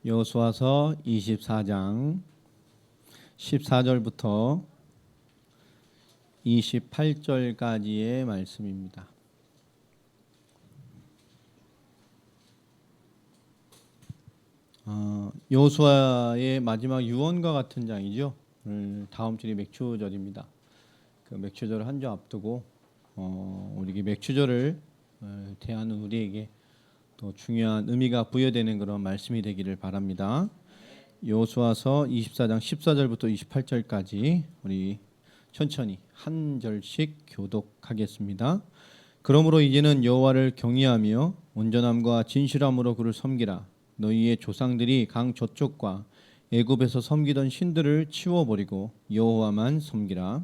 여호수아서 24장 14절부터 28절까지의 말씀입니다. 여호수아의 마지막 유언과 같은 장이죠. 오늘 다음 주이 맥추절입니다. 그 맥추절을 한 주 앞두고 우리 맥추절을 대하는 우리에게 또 중요한 의미가 부여되는 그런 말씀이 되기를 바랍니다. 여호수아서 24장 14절부터 28절까지 우리 천천히 한 절씩 교독하겠습니다. 그러므로 이제는 여호와를 경외하며 온전함과 진실함으로 그를 섬기라. 너희의 조상들이 강 저쪽과 애굽에서 섬기던 신들을 치워버리고 여호와만 섬기라.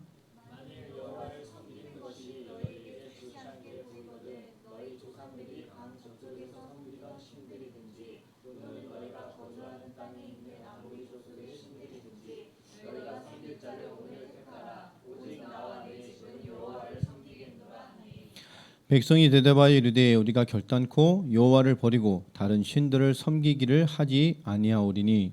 백성이 대답하여 이르되 우리가 결단코 여호와를 버리고 다른 신들을 섬기기를 하지 아니하오리니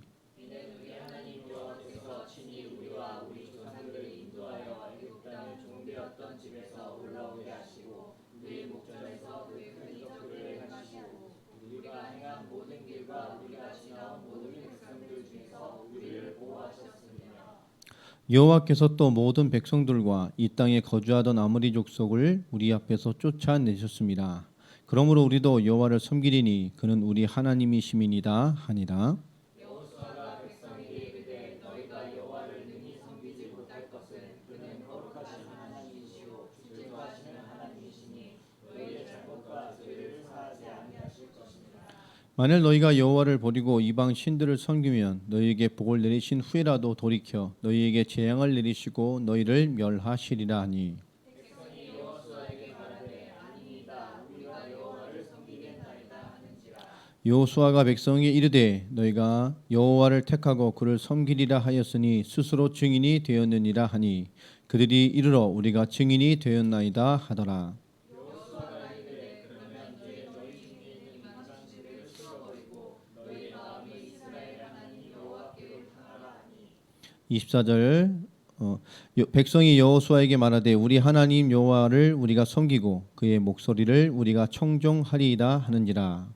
여호와께서 또 모든 백성들과 이 땅에 거주하던 아모리 족속을 우리 앞에서 쫓아내셨습니다. 그러므로 우리도 여호와를 섬기리니 그는 우리 하나님이심이니이다 하니라. 만일 너희가 여호와를 버리고 이방 신들을 섬기면 너희에게 복을 내리신 후에라도 돌이켜 너희에게 재앙을 내리시고 너희를 멸하시리라 하니 여호수아가 백성에게 이르되 너희가 여호와를 택하고 그를 섬기리라 하였으니 스스로 증인이 되었느니라 하니 그들이 이르러 우리가 증인이 되었나이다 하더라. 24절 백성이 여호수아에게 말하되 우리 하나님 여호와를 우리가 섬기고 그의 목소리를 우리가 청종하리이다 하는지라.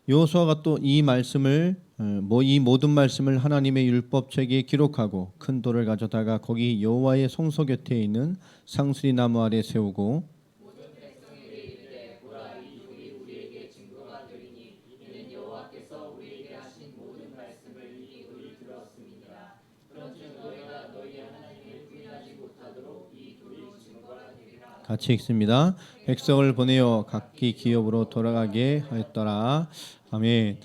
여호수아가 또 이 말씀을 이 모든 말씀을 하나님의 율법책에 기록하고 큰 돌을 가져다가 거기 여호와의 성소 곁에 있는 상수리 나무 아래 세우고 같이 읽습니다. 백성을 보내어 각기 기업으로 돌아가게 하였더라. 아멘.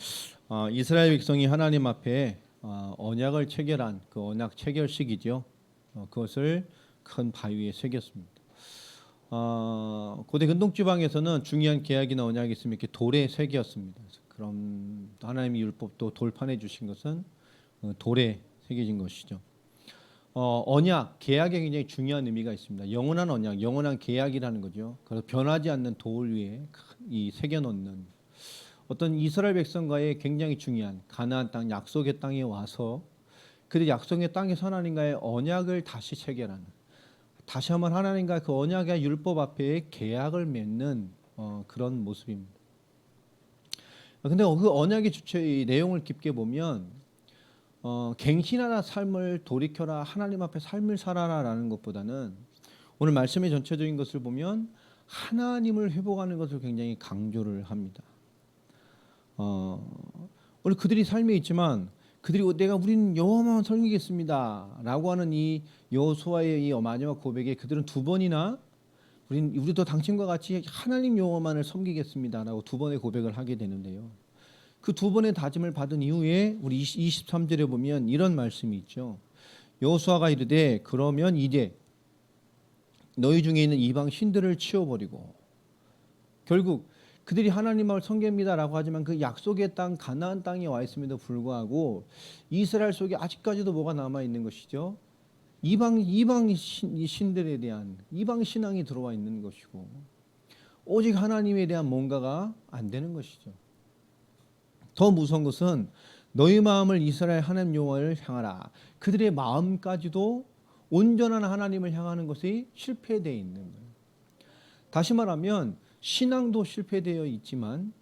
이스라엘 백성이 하나님 앞에 언약을 체결한 그 언약 체결식이죠. 그것을 큰 바위 위에 새겼습니다. 고대 근동지방에서는 중요한 계약이나 언약이 있으면 이렇게 돌에 새겼습니다. 그럼 하나님의 율법도 돌판해 주신 것은 돌에 새겨진 것이죠. 언약, 계약에 굉장히 중요한 의미가 있습니다. 영원한 언약, 영원한 계약이라는 거죠. 그래서 변하지 않는 돌 위에 이 새겨놓는 어떤 이스라엘 백성과의 굉장히 중요한 가나안 땅, 약속의 땅에 와서 그들 약속의 땅에서 하나님과의 언약을 다시 체결하는, 다시 한번 하나님과 그 언약의 율법 앞에 계약을 맺는 그런 모습입니다. 근데 그 언약의 주체의 내용을 깊게 보면 갱신하라 삶을 돌이켜라 하나님 앞에 삶을 살아라라는 것보다는 오늘 말씀의 전체적인 것을 보면 하나님을 회복하는 것을 굉장히 강조를 합니다. 오늘 그들이 삶에 있지만 그들이 우리는 여호와만 섬기겠습니다라고 하는 이 여호수아의 이 마지막 고백에 그들은 두 번이나 우리도 당신과 같이 하나님 여호와만을 섬기겠습니다라고 두 번의 고백을 하게 되는데요. 그 두 번의 다짐을 받은 이후에 우리 23절에 보면 이런 말씀이 있죠. 여호수아가 이르되 그러면 이제 너희 중에 있는 이방 신들을 치워버리고, 결국 그들이 하나님을 섬깁니다라고 하지만 그 약속의 땅 가나안 땅에 와 있음에도 불구하고 이스라엘 속에 아직까지도 뭐가 남아 있는 것이죠? 이방 신들에 대한 이방 신앙이 들어와 있는 것이고 오직 하나님에 대한 뭔가가 안 되는 것이죠. 더 무서운 것은 너희 마음을 이스라엘 하나님 여호와를 향하라. 그들의 마음까지도 온전한 하나님을 향하는 것이 실패되어 있는 거예요. 다시 말하면 신앙도 실패되어 있지만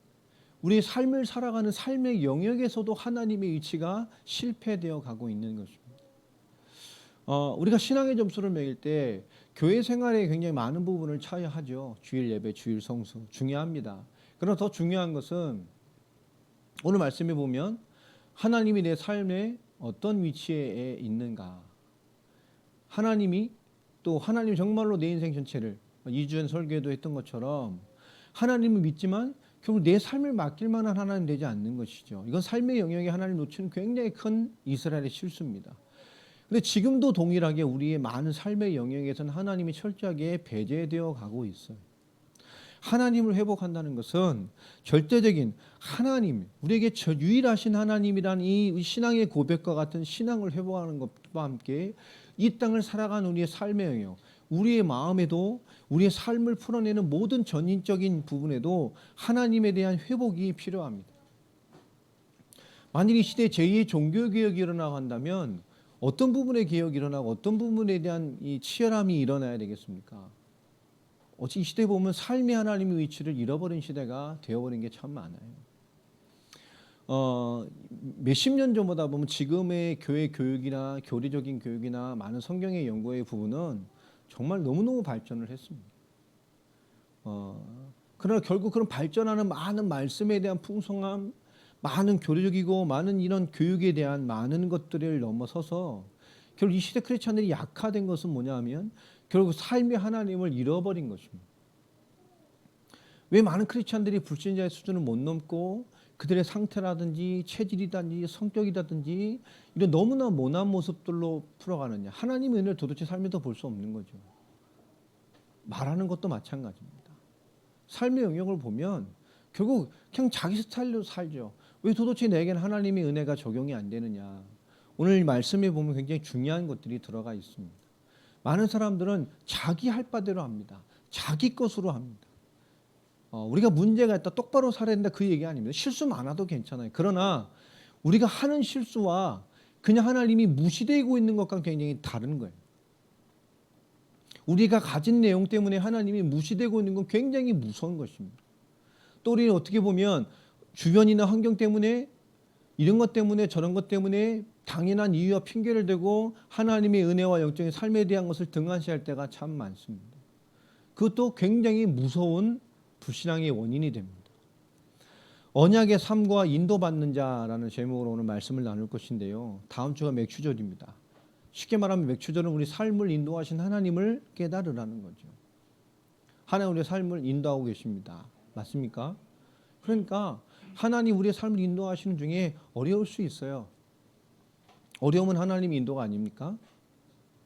우리의 삶을 살아가는 삶의 영역에서도 하나님의 위치가 실패되어 가고 있는 것입니다. 우리가 신앙의 점수를 매길 때 교회 생활에 굉장히 많은 부분을 차이하죠. 주일 예배, 주일 성수 중요합니다. 그러나 더 중요한 것은 오늘 말씀에 보면 하나님이 내 삶에 어떤 위치에 있는가, 하나님이 또 하나님 정말로 내 인생 전체를 2주 전 설교에도 했던 것처럼 하나님을 믿지만 결국 내 삶을 맡길 만한 하나님 되지 않는 것이죠. 이건 삶의 영역에 하나님 놓치는 굉장히 큰 이스라엘의 실수입니다. 근데 지금도 동일하게 우리의 많은 삶의 영역에서는 하나님이 철저하게 배제되어 가고 있어요. 하나님을 회복한다는 것은 절대적인 하나님, 우리에게 유일하신 하나님이란 이 신앙의 고백과 같은 신앙을 회복하는 것과 함께 이 땅을 살아가는 우리의 삶의 영역, 우리의 마음에도 우리의 삶을 풀어내는 모든 전인적인 부분에도 하나님에 대한 회복이 필요합니다. 만일 이 시대에 제2의 종교개혁이 일어나고 한다면 어떤 부분의 개혁이 일어나고 어떤 부분에 대한 이 치열함이 일어나야 되겠습니까? 어찌 이 시대에 보면 삶의 하나님의 위치를 잃어버린 시대가 되어버린 게 참 많아요. 몇십 년 전보다 보면 지금의 교회 교육이나 교리적인 교육이나 많은 성경의 연구의 부분은 정말 너무너무 발전을 했습니다. 그러나 결국 그런 발전하는 많은 말씀에 대한 풍성함, 많은 교리적이고 많은 이런 교육에 대한 많은 것들을 넘어서서 결국 이 시대 크리스찬들이 약화된 것은 뭐냐 하면 결국 삶의 하나님을 잃어버린 것입니다. 왜 많은 크리스찬들이 불신자의 수준을 못 넘고 그들의 상태라든지 체질이라든지 성격이라든지 이런 너무나 모난 모습들로 풀어가느냐. 하나님의 은혜를 도대체 삶에서 볼 수 없는 거죠. 말하는 것도 마찬가지입니다. 삶의 영역을 보면 결국 그냥 자기 스타일로 살죠. 왜 도대체 내게는 하나님의 은혜가 적용이 안 되느냐. 오늘 말씀에 보면 굉장히 중요한 것들이 들어가 있습니다. 많은 사람들은 자기 할 바대로 합니다. 자기 것으로 합니다. 우리가 문제가 있다, 똑바로 살아야 된다 그 얘기 아닙니다. 실수 많아도 괜찮아요. 그러나 우리가 하는 실수와 그냥 하나님이 무시되고 있는 것과 굉장히 다른 거예요. 우리가 가진 내용 때문에 하나님이 무시되고 있는 건 굉장히 무서운 것입니다. 또 우리는 어떻게 보면 주변이나 환경 때문에 이런 것 때문에 저런 것 때문에 당연한 이유와 핑계를 대고 하나님의 은혜와 영적인 삶에 대한 것을 등한시할 때가 참 많습니다. 그것도 굉장히 무서운 불신앙의 원인이 됩니다. 언약의 삶과 인도받는 자라는 제목으로 오늘 말씀을 나눌 것인데요. 다음 주가 맥추절입니다. 쉽게 말하면 맥추절은 우리 삶을 인도하신 하나님을 깨달으라는 거죠. 하나님 우리의 삶을 인도하고 계십니다. 맞습니까? 그러니까 하나님 우리의 삶을 인도하시는 중에 어려울 수 있어요. 어려움은 하나님의 인도가 아닙니까?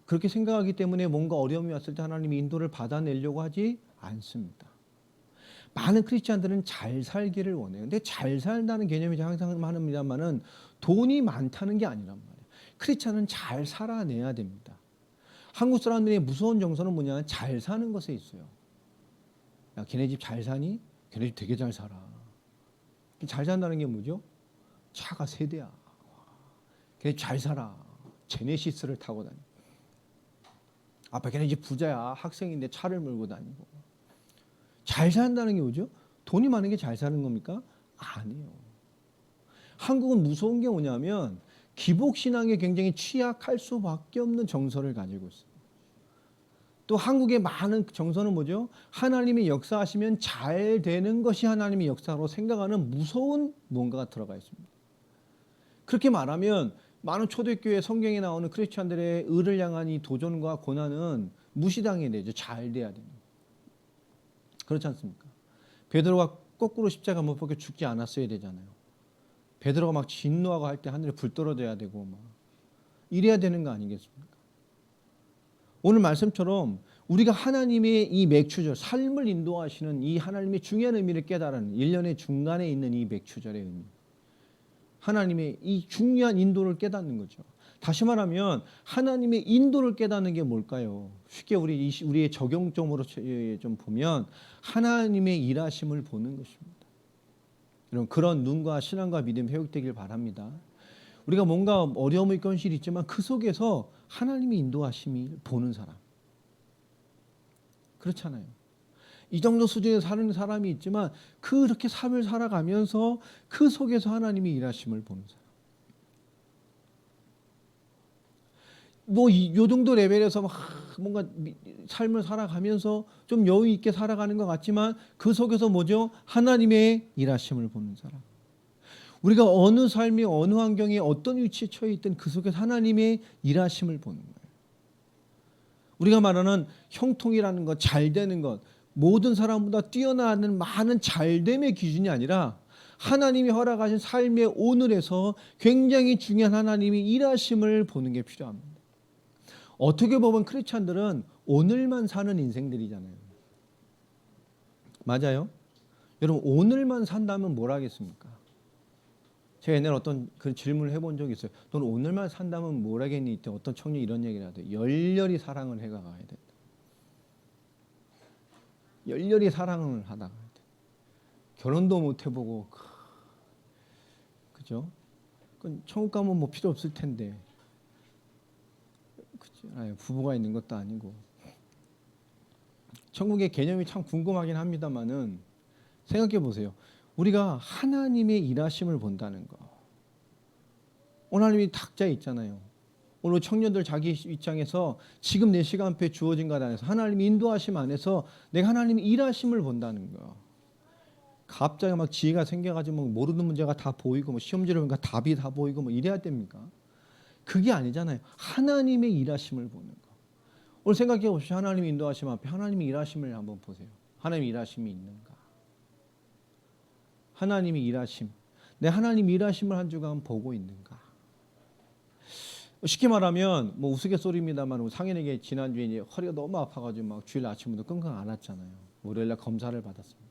그렇게 생각하기 때문에 뭔가 어려움이 왔을 때 하나님의 인도를 받아내려고 하지 않습니다. 많은 크리스찬들은 잘 살기를 원해요. 근데 잘 산다는 개념이 항상 합니다만은 돈이 많다는 게 아니란 말이에요. 크리스찬은 잘 살아내야 됩니다. 한국 사람들의 무서운 정서는 뭐냐? 잘 사는 것에 있어요. 야, 걔네 집 잘 사니? 걔네 집 되게 잘 살아. 잘 산다는 게 뭐죠? 차가 3대야. 걔네 집 잘 살아. 제네시스를 타고 다니고. 아빠 걔네 집 부자야. 학생인데 차를 몰고 다니고. 잘 산다는 게 뭐죠? 돈이 많은 게 잘 사는 겁니까? 아니에요. 한국은 무서운 게 뭐냐면 기복신앙에 굉장히 취약할 수밖에 없는 정서를 가지고 있어요. 또 한국의 많은 정서는 뭐죠? 하나님이 역사하시면 잘 되는 것이 하나님의 역사로 생각하는 무서운 무언가가 들어가 있습니다. 그렇게 말하면 많은 초대교회 성경에 나오는 크리스찬들의 의를 향한 이 도전과 고난은 무시당해야 되죠. 잘 돼야 됩니다. 그렇지 않습니까? 베드로가 거꾸로 십자가 못 박혀 죽지 않았어야 되잖아요. 베드로가 막 진노하고 할 때 하늘에 불 떨어져야 되고 막 이래야 되는 거 아니겠습니까? 오늘 말씀처럼 우리가 하나님의 이 맥추절, 삶을 인도하시는 이 하나님의 중요한 의미를 깨달은 1년의 중간에 있는 이 맥추절의 의미, 하나님의 이 중요한 인도를 깨닫는 거죠. 다시 말하면 하나님의 인도를 깨닫는 게 뭘까요? 쉽게 우리의 적용점으로 좀 보면 하나님의 일하심을 보는 것입니다. 여러분, 그런 눈과 신앙과 믿음 회복되길 바랍니다. 우리가 뭔가 어려움의 현실이 있지만 그 속에서 하나님의 인도하심을 보는 사람. 그렇잖아요. 이 정도 수준에 사는 사람이 있지만 그렇게 삶을 살아가면서 그 속에서 하나님의 일하심을 보는 사람. 요 정도 레벨에서 막 뭔가 삶을 살아가면서 좀 여유 있게 살아가는 것 같지만 그 속에서 뭐죠? 하나님의 일하심을 보는 사람. 우리가 어느 삶이 어느 환경에 어떤 위치에 처해 있든 그 속에서 하나님의 일하심을 보는 거예요. 우리가 말하는 형통이라는 것, 잘 되는 것, 모든 사람보다 뛰어나는 많은 잘됨의 기준이 아니라 하나님이 허락하신 삶의 오늘에서 굉장히 중요한 하나님의 일하심을 보는 게 필요합니다. 어떻게 보면 크리스찬들은 오늘만 사는 인생들이잖아요. 맞아요? 여러분, 오늘만 산다면 뭘 하겠습니까? 제가 옛날에 어떤 그 질문을 해본 적이 있어요. 너는 오늘만 산다면 뭘 하겠니? 이때 어떤 청년이 이런 얘기를 하더라고요. 열렬히 사랑을 해가야 된다. 열렬히 사랑을 하다가 결혼도 못 해보고, 그죠? 천국 가면 뭐 필요 없을 텐데, 그죠? 아니, 부부가 있는 것도 아니고. 천국의 개념이 참 궁금하긴 합니다만은 생각해 보세요. 우리가 하나님의 일하심을 본다는 거. 오늘 하나님이 탁자에 있잖아요. 오늘 청년들 자기 입장에서 지금 내 시간표에 주어진 것 안에서 하나님의 인도하심 안에서 내가 하나님의 일하심을 본다는 거. 갑자기 막 지혜가 생겨가지고 모르는 문제가 다 보이고 뭐 시험지를 보니까 답이 다 보이고 뭐 이래야 됩니까? 그게 아니잖아요. 하나님의 일하심을 보는 거. 오늘 생각해 보십시오. 하나님의 인도하심 앞에 하나님의 일하심을 한번 보세요. 하나님의 일하심이 있는가? 하나님의 일하심. 내 하나님의 일하심을 한 주간 보고 있는가? 쉽게 말하면 뭐 우스갯소리입니다만 상현에게 지난주에 이제 허리가 너무 아파가지고 막 주일 아침부터 끙끙 앓았잖아요. 월요일날 검사를 받았습니다.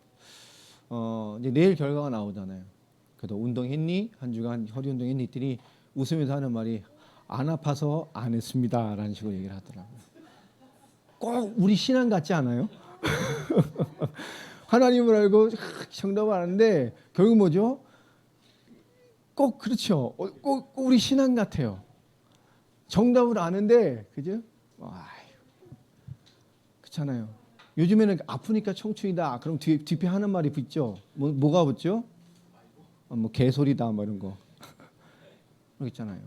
이제 내일 결과가 나오잖아요. 그래도 운동했니? 한 주간 허리 운동했니? 했더니 웃으면서 하는 말이 안 아파서 안 했습니다라는 식으로 얘기를 하더라고요. 꼭 우리 신앙 같지 않아요? 하나님을 알고 정답을 아는데 결국 뭐죠? 꼭 그렇죠. 꼭 우리 신앙 같아요. 정답을 아는데, 그죠? 그렇잖아요. 요즘에는 아프니까 청춘이다. 그럼 뒤에 하는 말이 붙죠. 뭐가 붙죠? 뭐 개소리다, 뭐 이런 거. 그렇잖아요.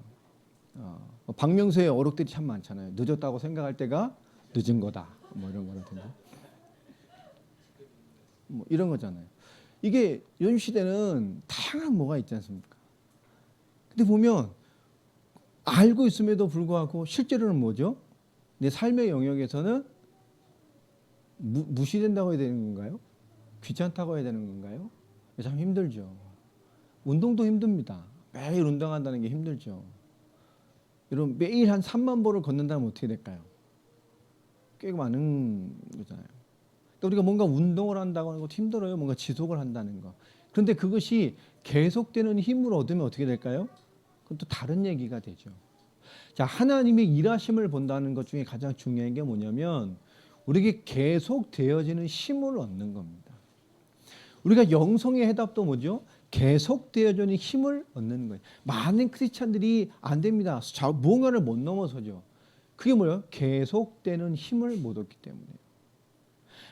박명수의 어록들이 참 많잖아요. 늦었다고 생각할 때가 늦은 거다. 뭐 이런 거라든지. 뭐 이런 거잖아요. 이게 요즘 시대는 다양한 뭐가 있지 않습니까? 근데 보면 알고 있음에도 불구하고 실제로는 뭐죠? 내 삶의 영역에서는 무시된다고 해야 되는 건가요? 귀찮다고 해야 되는 건가요? 참 힘들죠. 운동도 힘듭니다. 매일 운동한다는 게 힘들죠. 여러분 매일 한 3만 보를 걷는다면 어떻게 될까요? 꽤 많은 거잖아요. 그러니까 우리가 뭔가 운동을 한다고 하는 것도 힘들어요. 뭔가 지속을 한다는 거. 그런데 그것이 계속되는 힘을 얻으면 어떻게 될까요? 그건 또 다른 얘기가 되죠. 자, 하나님의 일하심을 본다는 것 중에 가장 중요한 게 뭐냐면 우리에게 계속 되어지는 힘을 얻는 겁니다. 우리가 영성의 해답도 뭐죠? 계속 되어지는 힘을 얻는 거예요. 많은 크리스찬들이 안 됩니다. 무언가를 못 넘어서죠. 그게 뭐예요? 계속되는 힘을 못 얻기 때문에요.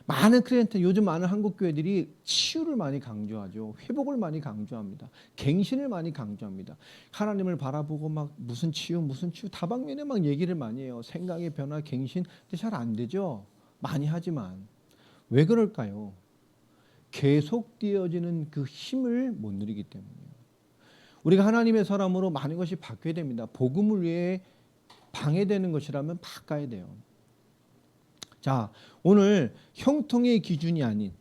많은 크리스찬, 요즘 많은 한국 교회들이 치유를 많이 강조하죠. 회복을 많이 강조합니다. 갱신을 많이 강조합니다. 하나님을 바라보고 막 무슨 치유 다방면에 막 얘기를 많이 해요. 생각의 변화, 갱신. 근데 잘 안 되죠. 많이 하지만 왜 그럴까요? 계속되어지는 그 힘을 못 누리기 때문이에요. 우리가 하나님의 사람으로 많은 것이 바뀌어야 됩니다. 복음을 위해 방해되는 것이라면 바꿔야 돼요. 자, 오늘 형통의 기준이 아닌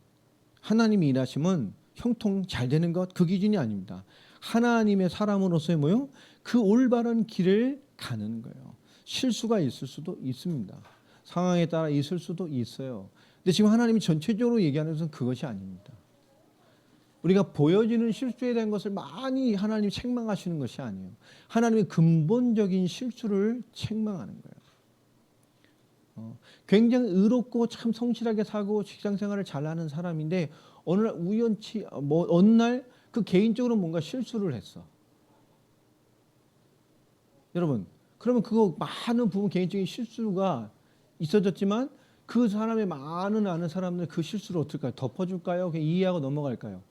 하나님의 일하심은 형통 잘 되는 것 그 기준이 아닙니다. 하나님의 사람으로서의 뭐요? 그 올바른 길을 가는 거예요. 실수가 있을 수도 있습니다. 상황에 따라 있을 수도 있어요. 근데 지금 하나님이 전체적으로 얘기하는 것은 그것이 아닙니다. 우리가 보여지는 실수에 대한 것을 많이 하나님이 책망하시는 것이 아니에요. 하나님의 근본적인 실수를 책망하는 거예요. 굉장히 의롭고 참 성실하게 사고 직장생활을 잘하는 사람인데 어느 날 우연치 어느 날 그 개인적으로 뭔가 실수를 했어. 여러분, 그러면 그거 많은 부분 개인적인 실수가 있어졌지만 그 사람의 많은 아는 사람들 그 실수를 어떨까요? 덮어줄까요? 그냥 이해하고 넘어갈까요?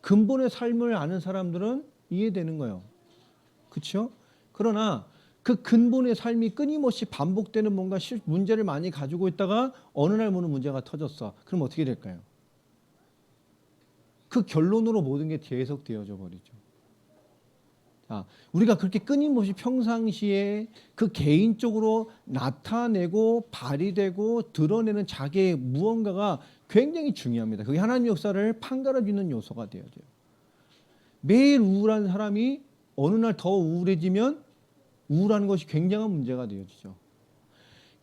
근본의 삶을 아는 사람들은 이해되는 거예요. 그렇죠? 그러나 그 근본의 삶이 끊임없이 반복되는 뭔가 문제를 많이 가지고 있다가 어느 날 문제가 터졌어. 그럼 어떻게 될까요? 그 결론으로 모든 게 계속되어져 버리죠. 자, 우리가 그렇게 끊임없이 평상시에 그 개인적으로 나타내고 발휘되고 드러내는 자기의 무언가가 굉장히 중요합니다. 그게 하나님 역사를 판가름주는 요소가 되어져요. 매일 우울한 사람이 어느 날 더 우울해지면 우울한 것이 굉장한 문제가 되어지죠.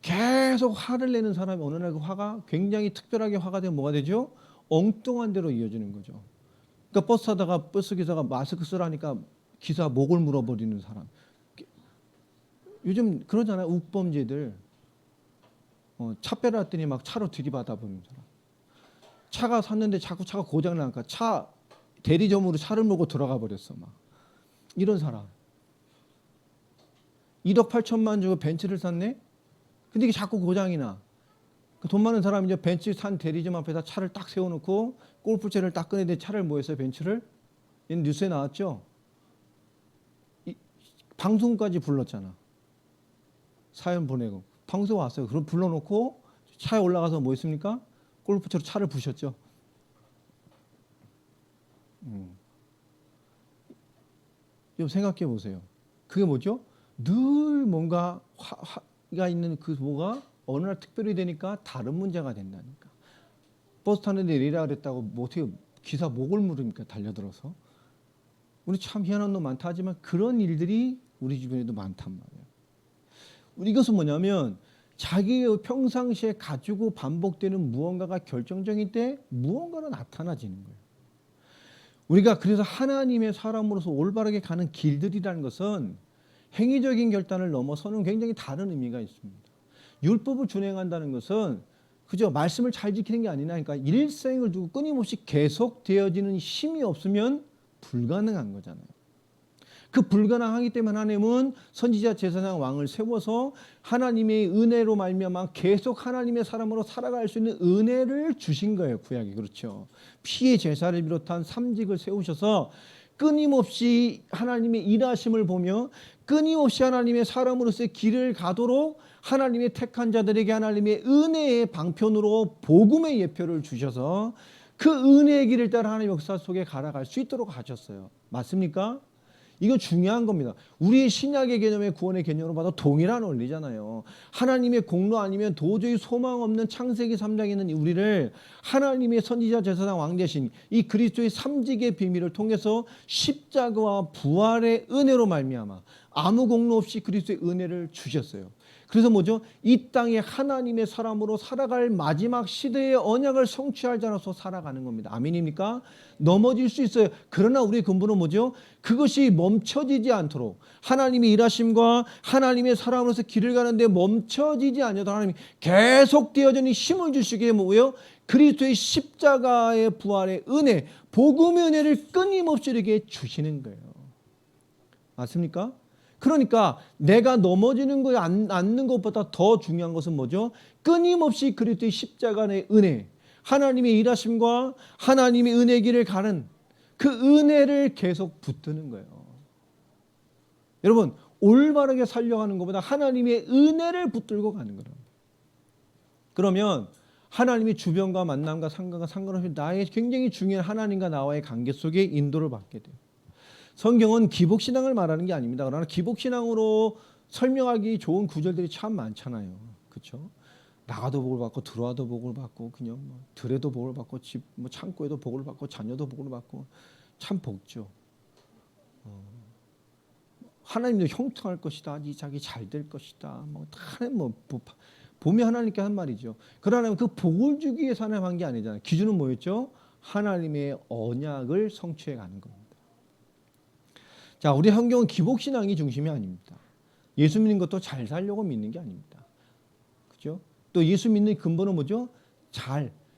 계속 화를 내는 사람이 어느 날 그 화가 굉장히 특별하게 화가 되면 뭐가 되죠? 엉뚱한 대로 이어지는 거죠. 그러니까 버스 타다가 버스 기사가 마스크 쓰라니까 기사 목을 물어버리는 사람. 요즘 그러잖아요. 우범죄들. 차 빼놨더니 막 차로 들이받아 버리는 사람. 차가 샀는데 자꾸 차가 고장 나니까 차 대리점으로 차를 몰고 들어가 버렸어. 막 이런 사람. 1억 8천만 주고 벤츠를 샀네. 근데 이게 자꾸 고장이 나. 돈 많은 사람이 이제 벤츠 산 대리점 앞에다 차를 딱 세워놓고 골프채를 딱 꺼내는데 차를 뭐 했어요? 벤츠를? 얘는 뉴스에 나왔죠. 방송까지 불렀잖아. 사연 보내고 방송 왔어요. 그럼 불러놓고 차에 올라가서 뭐 했습니까? 골프채로 차를 부셨죠. 좀 생각해 보세요. 그게 뭐죠? 늘 뭔가 화가 있는 그 뭐가 어느 날 특별히 되니까 다른 문제가 된다니까. 버스 타는데 내리라 그랬다고 뭐 어떻게 기사 목을 물으니까 달려들어서. 우리 참 희한한 놈 많다 하지만 그런 일들이 우리 주변에도 많단 말이에요. 이것은 뭐냐면 자기의 평상시에 가지고 반복되는 무언가가 결정적인 때 무언가로 나타나지는 거예요. 우리가 그래서 하나님의 사람으로서 올바르게 가는 길들이라는 것은 행위적인 결단을 넘어서는 굉장히 다른 의미가 있습니다. 율법을 준행한다는 것은 그저 말씀을 잘 지키는 게 아니라 그러니까 일생을 두고 끊임없이 계속되어지는 힘이 없으면 불가능한 거잖아요. 그 불가능하기 때문에 하나님은 선지자 제사장 왕을 세워서 하나님의 은혜로 말미암아 계속 하나님의 사람으로 살아갈 수 있는 은혜를 주신 거예요. 구약이 그렇죠. 피의 제사를 비롯한 삼직을 세우셔서 끊임없이 하나님의 일하심을 보며 끊임없이 하나님의 사람으로서의 길을 가도록 하나님의 택한 자들에게 하나님의 은혜의 방편으로 복음의 예표를 주셔서 그 은혜의 길을 따라 하나님의 역사 속에 갈아갈 수 있도록 하셨어요. 맞습니까? 이거 중요한 겁니다. 우리 신약의 개념의 구원의 개념으로 봐도 동일한 원리잖아요. 하나님의 공로 아니면 도저히 소망 없는 창세기 3장에 있는 우리를 하나님의 선지자 제사장 왕 대신 이 그리스도의 삼직의 비밀을 통해서 십자가와 부활의 은혜로 말미암아 아무 공로 없이 그리스도의 은혜를 주셨어요. 그래서 뭐죠? 이 땅에 하나님의 사람으로 살아갈 마지막 시대의 언약을 성취할 자로서 살아가는 겁니다. 아멘입니까? 넘어질 수 있어요. 그러나 우리의 근본은 뭐죠? 그것이 멈춰지지 않도록 하나님의 일하심과 하나님의 사람으로서 길을 가는데 멈춰지지 않아도 하나님이 계속되어지는 힘을 주시기에 뭐예요? 그리스도의 십자가의 부활의 은혜, 복음의 은혜를 끊임없이 이렇게 주시는 거예요. 맞습니까? 그러니까 내가 넘어지는 거에 앉는 것보다 더 중요한 것은 뭐죠? 끊임없이 그리스도의 십자가의 은혜, 하나님의 일하심과 하나님의 은혜 길을 가는 그 은혜를 계속 붙드는 거예요. 여러분, 올바르게 살려가는 것보다 하나님의 은혜를 붙들고 가는 거예요. 그러면 하나님의 주변과 만남과 상관없이 나의 굉장히 중요한 하나님과 나와의 관계 속에 인도를 받게 돼요. 성경은 기복신앙을 말하는 게 아닙니다. 그러나 기복신앙으로 설명하기 좋은 구절들이 참 많잖아요. 그렇죠? 나가도 복을 받고 들어와도 복을 받고 그냥 뭐 들에도 복을 받고 집 뭐 창고에도 복을 받고 자녀도 복을 받고 참 복죠. 하나님도 형통할 것이다. 네 자기 잘 될 것이다. 뭐 하나님 뭐 봄이 하나님께 한 말이죠. 그러나 그 복을 주기 위해서 하나님 한 게 아니잖아요. 기준은 뭐였죠? 하나님의 언약을 성취해 가는 겁니다. 자, 우리 성경은 기복신앙이 중심이 아닙니다. 예수 믿는 것도 잘 살려고 믿는 게 아닙니다. 그죠? 또 예수 믿는 근본은 뭐죠?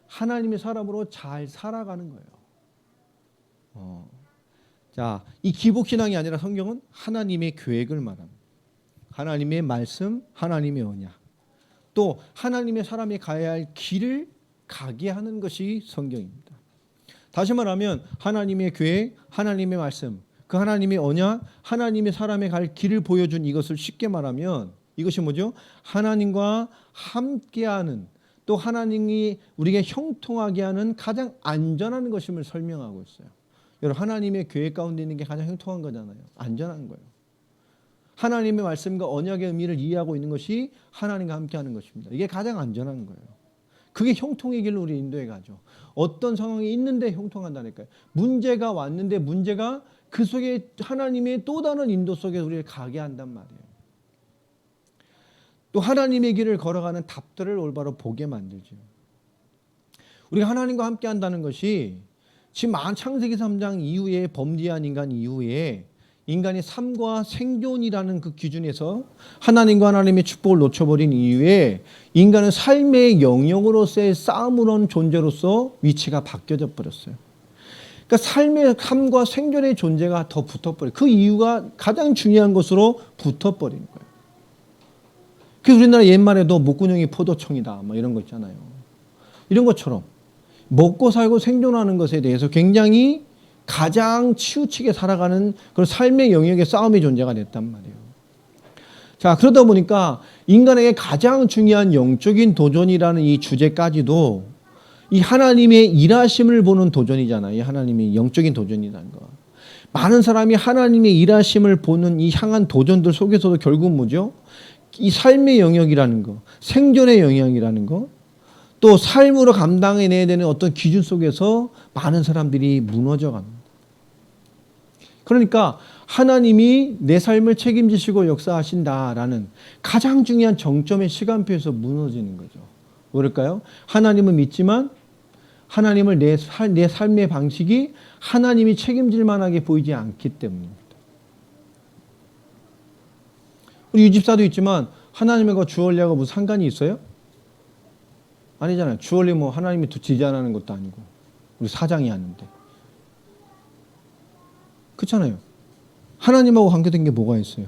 하나님의 사람으로 잘 살아가는 거예요. 자, 이 기복신앙이 아니라 성경은 하나님의 계획을 말합니다. 하나님의 말씀, 하나님의 언약. 또 하나님의 사람이 가야 할 길을 가게 하는 것이 성경입니다. 다시 말하면 하나님의 계획, 하나님의 말씀, 그 하나님의 언약, 하나님의 사람의 갈 길을 보여준 이것을 쉽게 말하면 이것이 뭐죠? 하나님과 함께하는, 또 하나님이 우리에게 형통하게 하는 가장 안전한 것임을 설명하고 있어요. 여러분, 하나님의 계획 가운데 있는 게 가장 형통한 거잖아요. 안전한 거예요. 하나님의 말씀과 언약의 의미를 이해하고 있는 것이 하나님과 함께하는 것입니다. 이게 가장 안전한 거예요. 그게 형통의 길로 우리 인도해 가죠. 어떤 상황이 있는데 형통한다니까요. 문제가 왔는데 문제가 그 속에 하나님의 또 다른 인도 속에 우리를 가게 한단 말이에요. 또 하나님의 길을 걸어가는 답들을 올바로 보게 만들죠. 우리가 하나님과 함께 한다는 것이 지금 창세기 3장 이후에 범죄한 인간 이후에 인간의 삶과 생존이라는 그 기준에서 하나님과 하나님의 축복을 놓쳐버린 이후에 인간은 삶의 영역으로서의 싸움으로는 존재로서 위치가 바뀌어져 버렸어요. 그러니까 삶과 생존의 존재가 더 붙어버려요. 그 이유가 가장 중요한 것으로 붙어버린 거예요. 그래서 우리나라 옛말에도 목구멍이 포도청이다 뭐 이런 거 있잖아요. 이런 것처럼 먹고 살고 생존하는 것에 대해서 굉장히 가장 치우치게 살아가는 그런 삶의 영역의 싸움의 존재가 됐단 말이에요. 자, 그러다 보니까 인간에게 가장 중요한 영적인 도전이라는 이 주제까지도 이 하나님의 일하심을 보는 도전이잖아요. 이 하나님의 영적인 도전이라는 거. 많은 사람이 하나님의 일하심을 보는 이 향한 도전들 속에서도 결국 뭐죠? 이 삶의 영역이라는 거, 생존의 영역이라는 거, 또 삶으로 감당해내야 되는 어떤 기준 속에서 많은 사람들이 무너져 갑니다. 그러니까 하나님이 내 삶을 책임지시고 역사하신다라는 가장 중요한 정점의 시간표에서 무너지는 거죠. 왜일까요? 하나님은 믿지만 하나님을 내 삶의 방식이 하나님이 책임질 만하게 보이지 않기 때문입니다. 우리 유집사도 있지만 하나님과 주얼리하고 무슨 상관이 있어요? 아니잖아요. 주얼리 뭐 하나님이 지지하는 것도 아니고 우리 사장이 하는데. 그렇잖아요. 하나님하고 관계된 게 뭐가 있어요?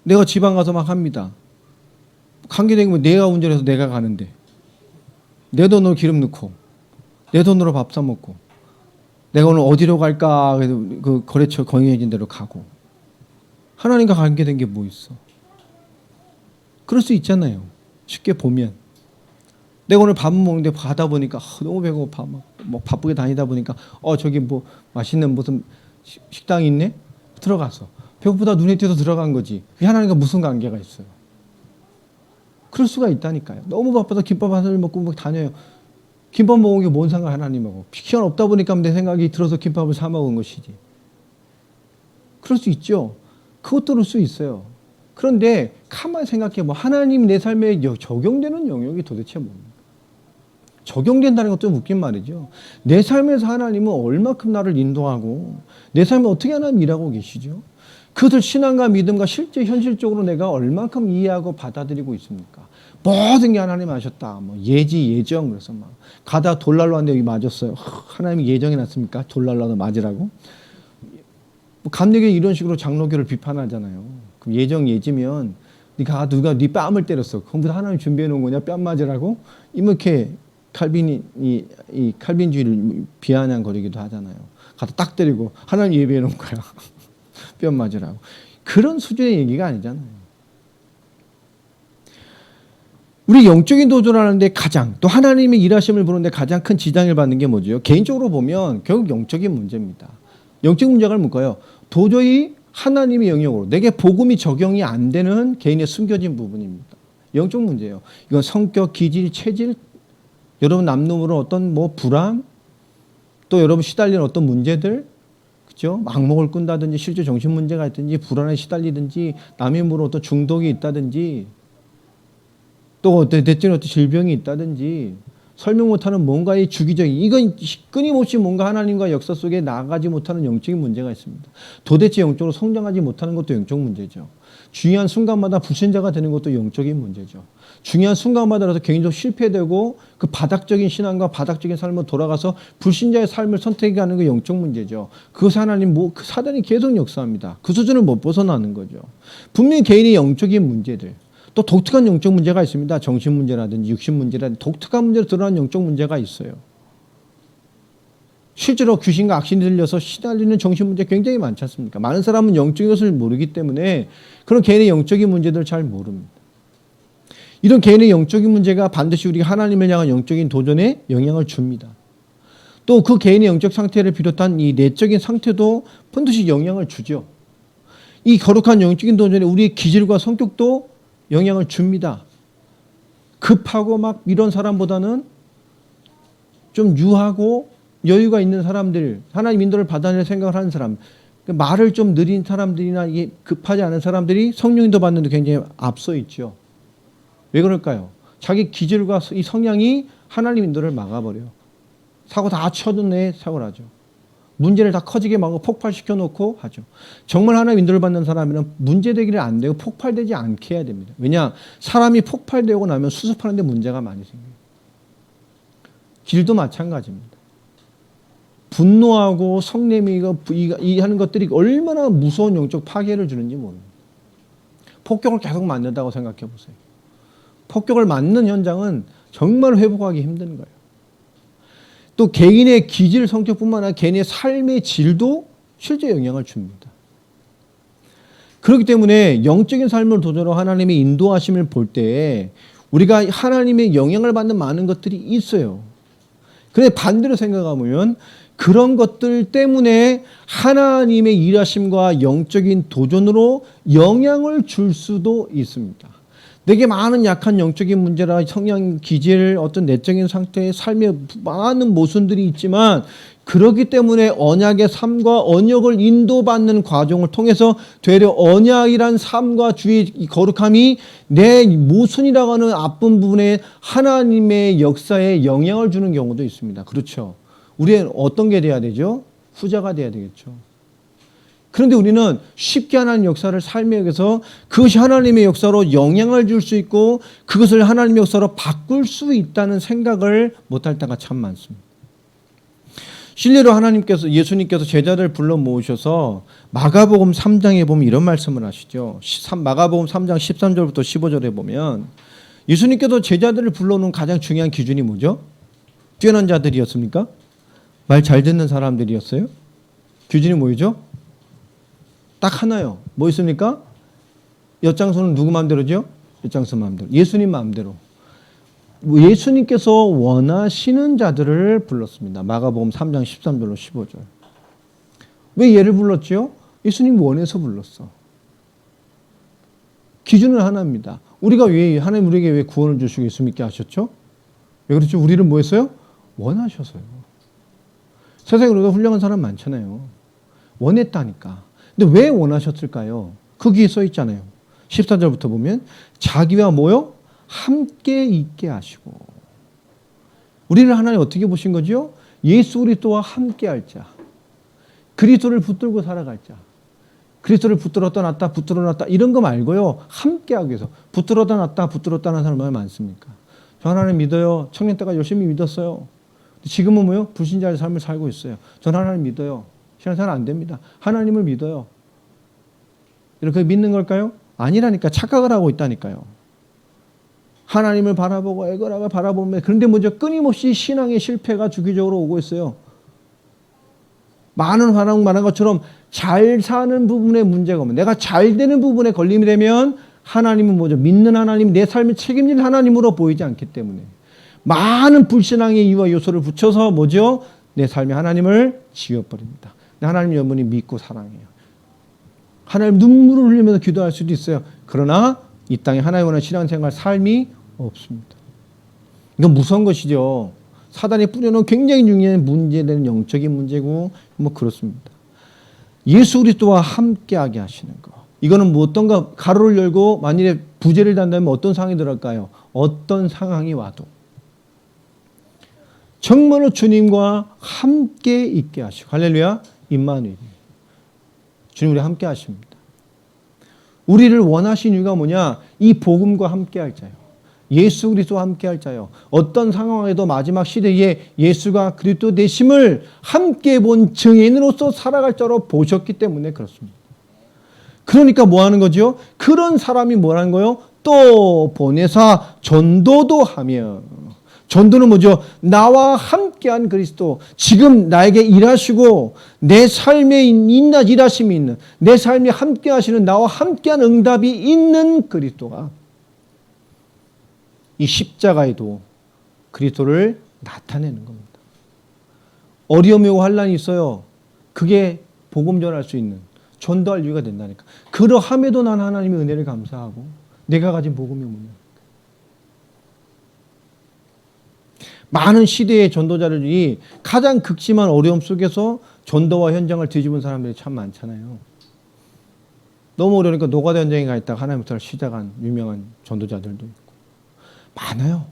내가 지방 가서 막 합니다. 관계된 게 내가 운전해서 내가 가는데 내 돈으로 기름 넣고 내 돈으로 밥 사 먹고 내가 오늘 어디로 갈까 그래서 그 거래처 정해진 대로 가고 하나님과 관계된 게 뭐 있어? 그럴 수 있잖아요. 쉽게 보면 내가 오늘 밥 먹는데 가다 보니까 너무 배고파 뭐 바쁘게 다니다 보니까 저기 뭐 맛있는 무슨 식당이 있네? 들어가서 배고프다 눈에 띄어서 들어간 거지. 그게 하나님과 무슨 관계가 있어요? 그럴 수가 있다니까요. 너무 바빠서 김밥 한 술 먹고 막 다녀요. 김밥 먹은 게 뭔 상관 하나님하고. 시간 없다 보니까 내 생각이 들어서 김밥을 사 먹은 것이지. 그럴 수 있죠. 그것도 그럴 수 있어요. 그런데 가만히 생각해 뭐 하나님 내 삶에 적용되는 영역이 도대체 뭡니까? 적용된다는 것도 웃긴 말이죠. 내 삶에서 하나님은 얼마큼 나를 인도하고 내 삶에 어떻게 하나님 일하고 계시죠? 그들 신앙과 믿음과 실제 현실적으로 내가 얼마큼 이해하고 받아들이고 있습니까? 모든 게 하나님 하셨다. 뭐 예정 그래서 막 가다 돌 날라왔는데 여기 맞았어요. 하나님이 예정해 놨습니까? 돌 날라도 맞으라고? 뭐 감리교회 이런 식으로 장로교를 비판하잖아요. 그럼 예지면 네가 누가 네 뺨을 때렸어. 그럼 하나님 준비해 놓은 거냐? 뺨 맞으라고? 이렇게 이 칼빈주의를 비아냥거리기도 하잖아요. 가서 딱 때리고 하나님 예비해 놓은 거야. 뺨 맞으라고. 그런 수준의 얘기가 아니잖아요. 우리 영적인 도전하는데 가장 또 하나님의 일하심을 보는데 가장 큰 지장을 받는 게 뭐죠? 개인적으로 보면 결국 영적인 문제입니다. 영적 문제가 뭘까요? 도저히 하나님의 영역으로 내게 복음이 적용이 안 되는 개인의 숨겨진 부분입니다. 영적 문제예요. 이건 성격, 기질, 체질, 여러분 남놈으로 어떤 뭐 불안, 또 여러분 시달리는 어떤 문제들, 그죠? 악몽을 꾼다든지 실제 정신 문제가 있든지 불안에 시달리든지 남의 몸으로 어떤 중독이 있다든지 또 어떤 대체로 어떤 질병이 있다든지 설명 못하는 뭔가의 주기적인, 이건 끊임없이 뭔가 하나님과 역사 속에 나아가지 못하는 영적인 문제가 있습니다. 도대체 영적으로 성장하지 못하는 것도 영적 문제죠. 중요한 순간마다 불신자가 되는 것도 영적인 문제죠. 중요한 순간마다라도 개인적으로 실패되고 그 바닥적인 신앙과 바닥적인 삶으로 돌아가서 불신자의 삶을 선택하는 게 영적 문제죠. 그것이 하나님 그 사단이 계속 역사합니다. 그 수준을 못 벗어나는 거죠. 분명히 개인의 영적인 문제들, 또 독특한 영적 문제가 있습니다. 정신 문제라든지 육신 문제라든지 독특한 문제로 드러난 영적 문제가 있어요. 실제로 귀신과 악신이 들려서 시달리는 정신 문제 굉장히 많지 않습니까? 많은 사람은 영적인 것을 모르기 때문에 그런 개인의 영적인 문제들을 잘 모릅니다. 이런 개인의 영적인 문제가 반드시 우리가 하나님을 향한 영적인 도전에 영향을 줍니다. 또 그 개인의 영적 상태를 비롯한 이 내적인 상태도 반드시 영향을 주죠. 이 거룩한 영적인 도전에 우리의 기질과 성격도 영향을 줍니다. 급하고 막 이런 사람보다는 좀 유하고 여유가 있는 사람들, 하나님 인도를 받아낼 생각을 하는 사람, 말을 좀 느린 사람들이나 이게 급하지 않은 사람들이 성령 인도 받는 데 굉장히 앞서 있죠. 왜 그럴까요? 자기 기질과 이 성향이 하나님 인도를 막아버려요. 사고 다 쳐둔 애 사고를 하죠. 문제를 다 커지게 막고 폭발시켜 놓고 하죠. 정말 하나님 인도를 받는 사람이면 문제되기를 안 되고 폭발되지 않게 해야 됩니다. 왜냐? 사람이 폭발되고 나면 수습하는 데 문제가 많이 생겨요. 길도 마찬가지입니다. 분노하고 성내미가 이 하는 것들이 얼마나 무서운 영적 파괴를 주는지 모릅니다. 폭격을 계속 맞는다고 생각해 보세요. 폭격을 맞는 현장은 정말 회복하기 힘든 거예요. 또 개인의 기질 성격뿐만 아니라 개인의 삶의 질도 실제 영향을 줍니다. 그렇기 때문에 영적인 삶을 도전하고 하나님의 인도하심을 볼 때 우리가 하나님의 영향을 받는 많은 것들이 있어요. 그런데 반대로 생각하면 그런 것들 때문에 하나님의 일하심과 영적인 도전으로 영향을 줄 수도 있습니다. 내게 많은 약한 영적인 문제라 성향, 기질, 어떤 내적인 상태의 삶의 많은 모순들이 있지만 그렇기 때문에 언약의 삶과 언약을 인도받는 과정을 통해서 되려 언약이란 삶과 주의 거룩함이 내 모순이라고 하는 앞분 부분에 하나님의 역사에 영향을 주는 경우도 있습니다. 그렇죠. 우리는 어떤 게 돼야 되죠? 후자가 돼야 되겠죠. 그런데 우리는 쉽게 하나님 역사를 삶에 의해서 그것이 하나님의 역사로 영향을 줄 수 있고 그것을 하나님의 역사로 바꿀 수 있다는 생각을 못할 때가 참 많습니다. 실례로 예수님께서 제자들 불러 모으셔서 마가복음 3장에 보면 이런 말씀을 하시죠. 마가복음 3장 13절부터 15절에 보면 예수님께서 제자들을 불러놓은 가장 중요한 기준이 뭐죠? 뛰어난 자들이었습니까? 말 잘 듣는 사람들이었어요? 기준이 뭐죠? 딱 하나요. 뭐 있습니까? 엿장소는 누구 마음대로죠? 엿장소 마음대로. 예수님 마음대로. 예수님께서 원하시는 자들을 불렀습니다. 마가복음 3장 13절로 15절. 왜 얘를 불렀죠? 예수님 원해서 불렀어. 기준은 하나입니다. 하나님 우리에게 왜 구원을 주시고 예수 믿게 하셨죠? 왜 그렇죠? 우리를 뭐 했어요? 원하셔서요. 세상에 우리가 훌륭한 사람 많잖아요. 원했다니까. 근데 왜 원하셨을까요? 거기에 써 있잖아요. 14절부터 보면 자기와 뭐요? 함께 있게 하시고. 우리를 하나님 어떻게 보신 거죠? 예수 그리스도와 함께 할 자. 그리스도를 붙들고 살아갈 자. 그리스도를 붙들었다 놨다 붙들어 놨다 이런 거 말고요. 함께 하기 위해서. 붙들었다 놨다 붙들었다 는 사람 얼마나 많습니까? 저 하나님 믿어요. 청년 때가 열심히 믿었어요. 지금은 뭐요? 불신자의 삶을 살고 있어요. 전 하나님 믿어요. 신앙생활 안 됩니다. 하나님을 믿어요. 이렇게 믿는 걸까요? 아니라니까. 착각을 하고 있다니까요. 하나님을 바라보고 애걸하고 바라보면 그런데 먼저 끊임없이 신앙의 실패가 주기적으로 오고 있어요. 많은 화랑 말한 것처럼 잘 사는 부분에 문제가 오면 내가 잘 되는 부분에 걸림이 되면 하나님은 뭐죠? 믿는 하나님, 내 삶을 책임질 하나님으로 보이지 않기 때문에 많은 불신앙의 이유와 요소를 붙여서 뭐죠? 내 삶이 하나님을 지워버립니다. 하나님 여러분이 믿고 사랑해요. 하나님 눈물을 흘리면서 기도할 수도 있어요. 그러나 이 땅에 하나님 원하는 신앙생활 삶이 없습니다. 이건 무서운 것이죠. 사단이 뿌려놓은 굉장히 중요한 문제되는 영적인 문제고 뭐 그렇습니다. 예수 그리스도와 함께하게 하시는 거. 이거는 뭐 어떤가 가로를 열고 만일에 부재를 단다면 어떤 상황이 들어갈까요? 어떤 상황이 와도 정말로 주님과 함께 있게 하시고, 할렐루야, 임마누엘, 주님 우리 함께 하십니다. 우리를 원하신 이유가 뭐냐? 이 복음과 함께 할 자요, 예수 그리스도와 함께 할 자요, 어떤 상황에도 마지막 시대에 예수가 그리스도 되심을 함께 본 증인으로서 살아갈 자로 보셨기 때문에 그렇습니다. 그러니까 뭐 하는 거죠? 그런 사람이 뭐라는 거요? 또 보내사 전도도 하며, 전도는 뭐죠? 나와 함께한 그리스도, 지금 나에게 일하시고 내 삶에 인나 일하심이 있는, 내 삶에 함께하시는, 나와 함께한 응답이 있는 그리스도가 이 십자가에도 그리스도를 나타내는 겁니다. 어려움이 환난이 있어요. 그게 복음 전할 수 있는, 전도할 이유가 된다니까. 그러함에도 난 하나님의 은혜를 감사하고 내가 가진 복음이 뭐냐. 많은 시대의 전도자들이 가장 극심한 어려움 속에서 전도와 현장을 뒤집은 사람들이 참 많잖아요. 너무 어려우니까 노가다 현장에 가 있다가 하나님부터 시작한 유명한 전도자들도 있고 많아요.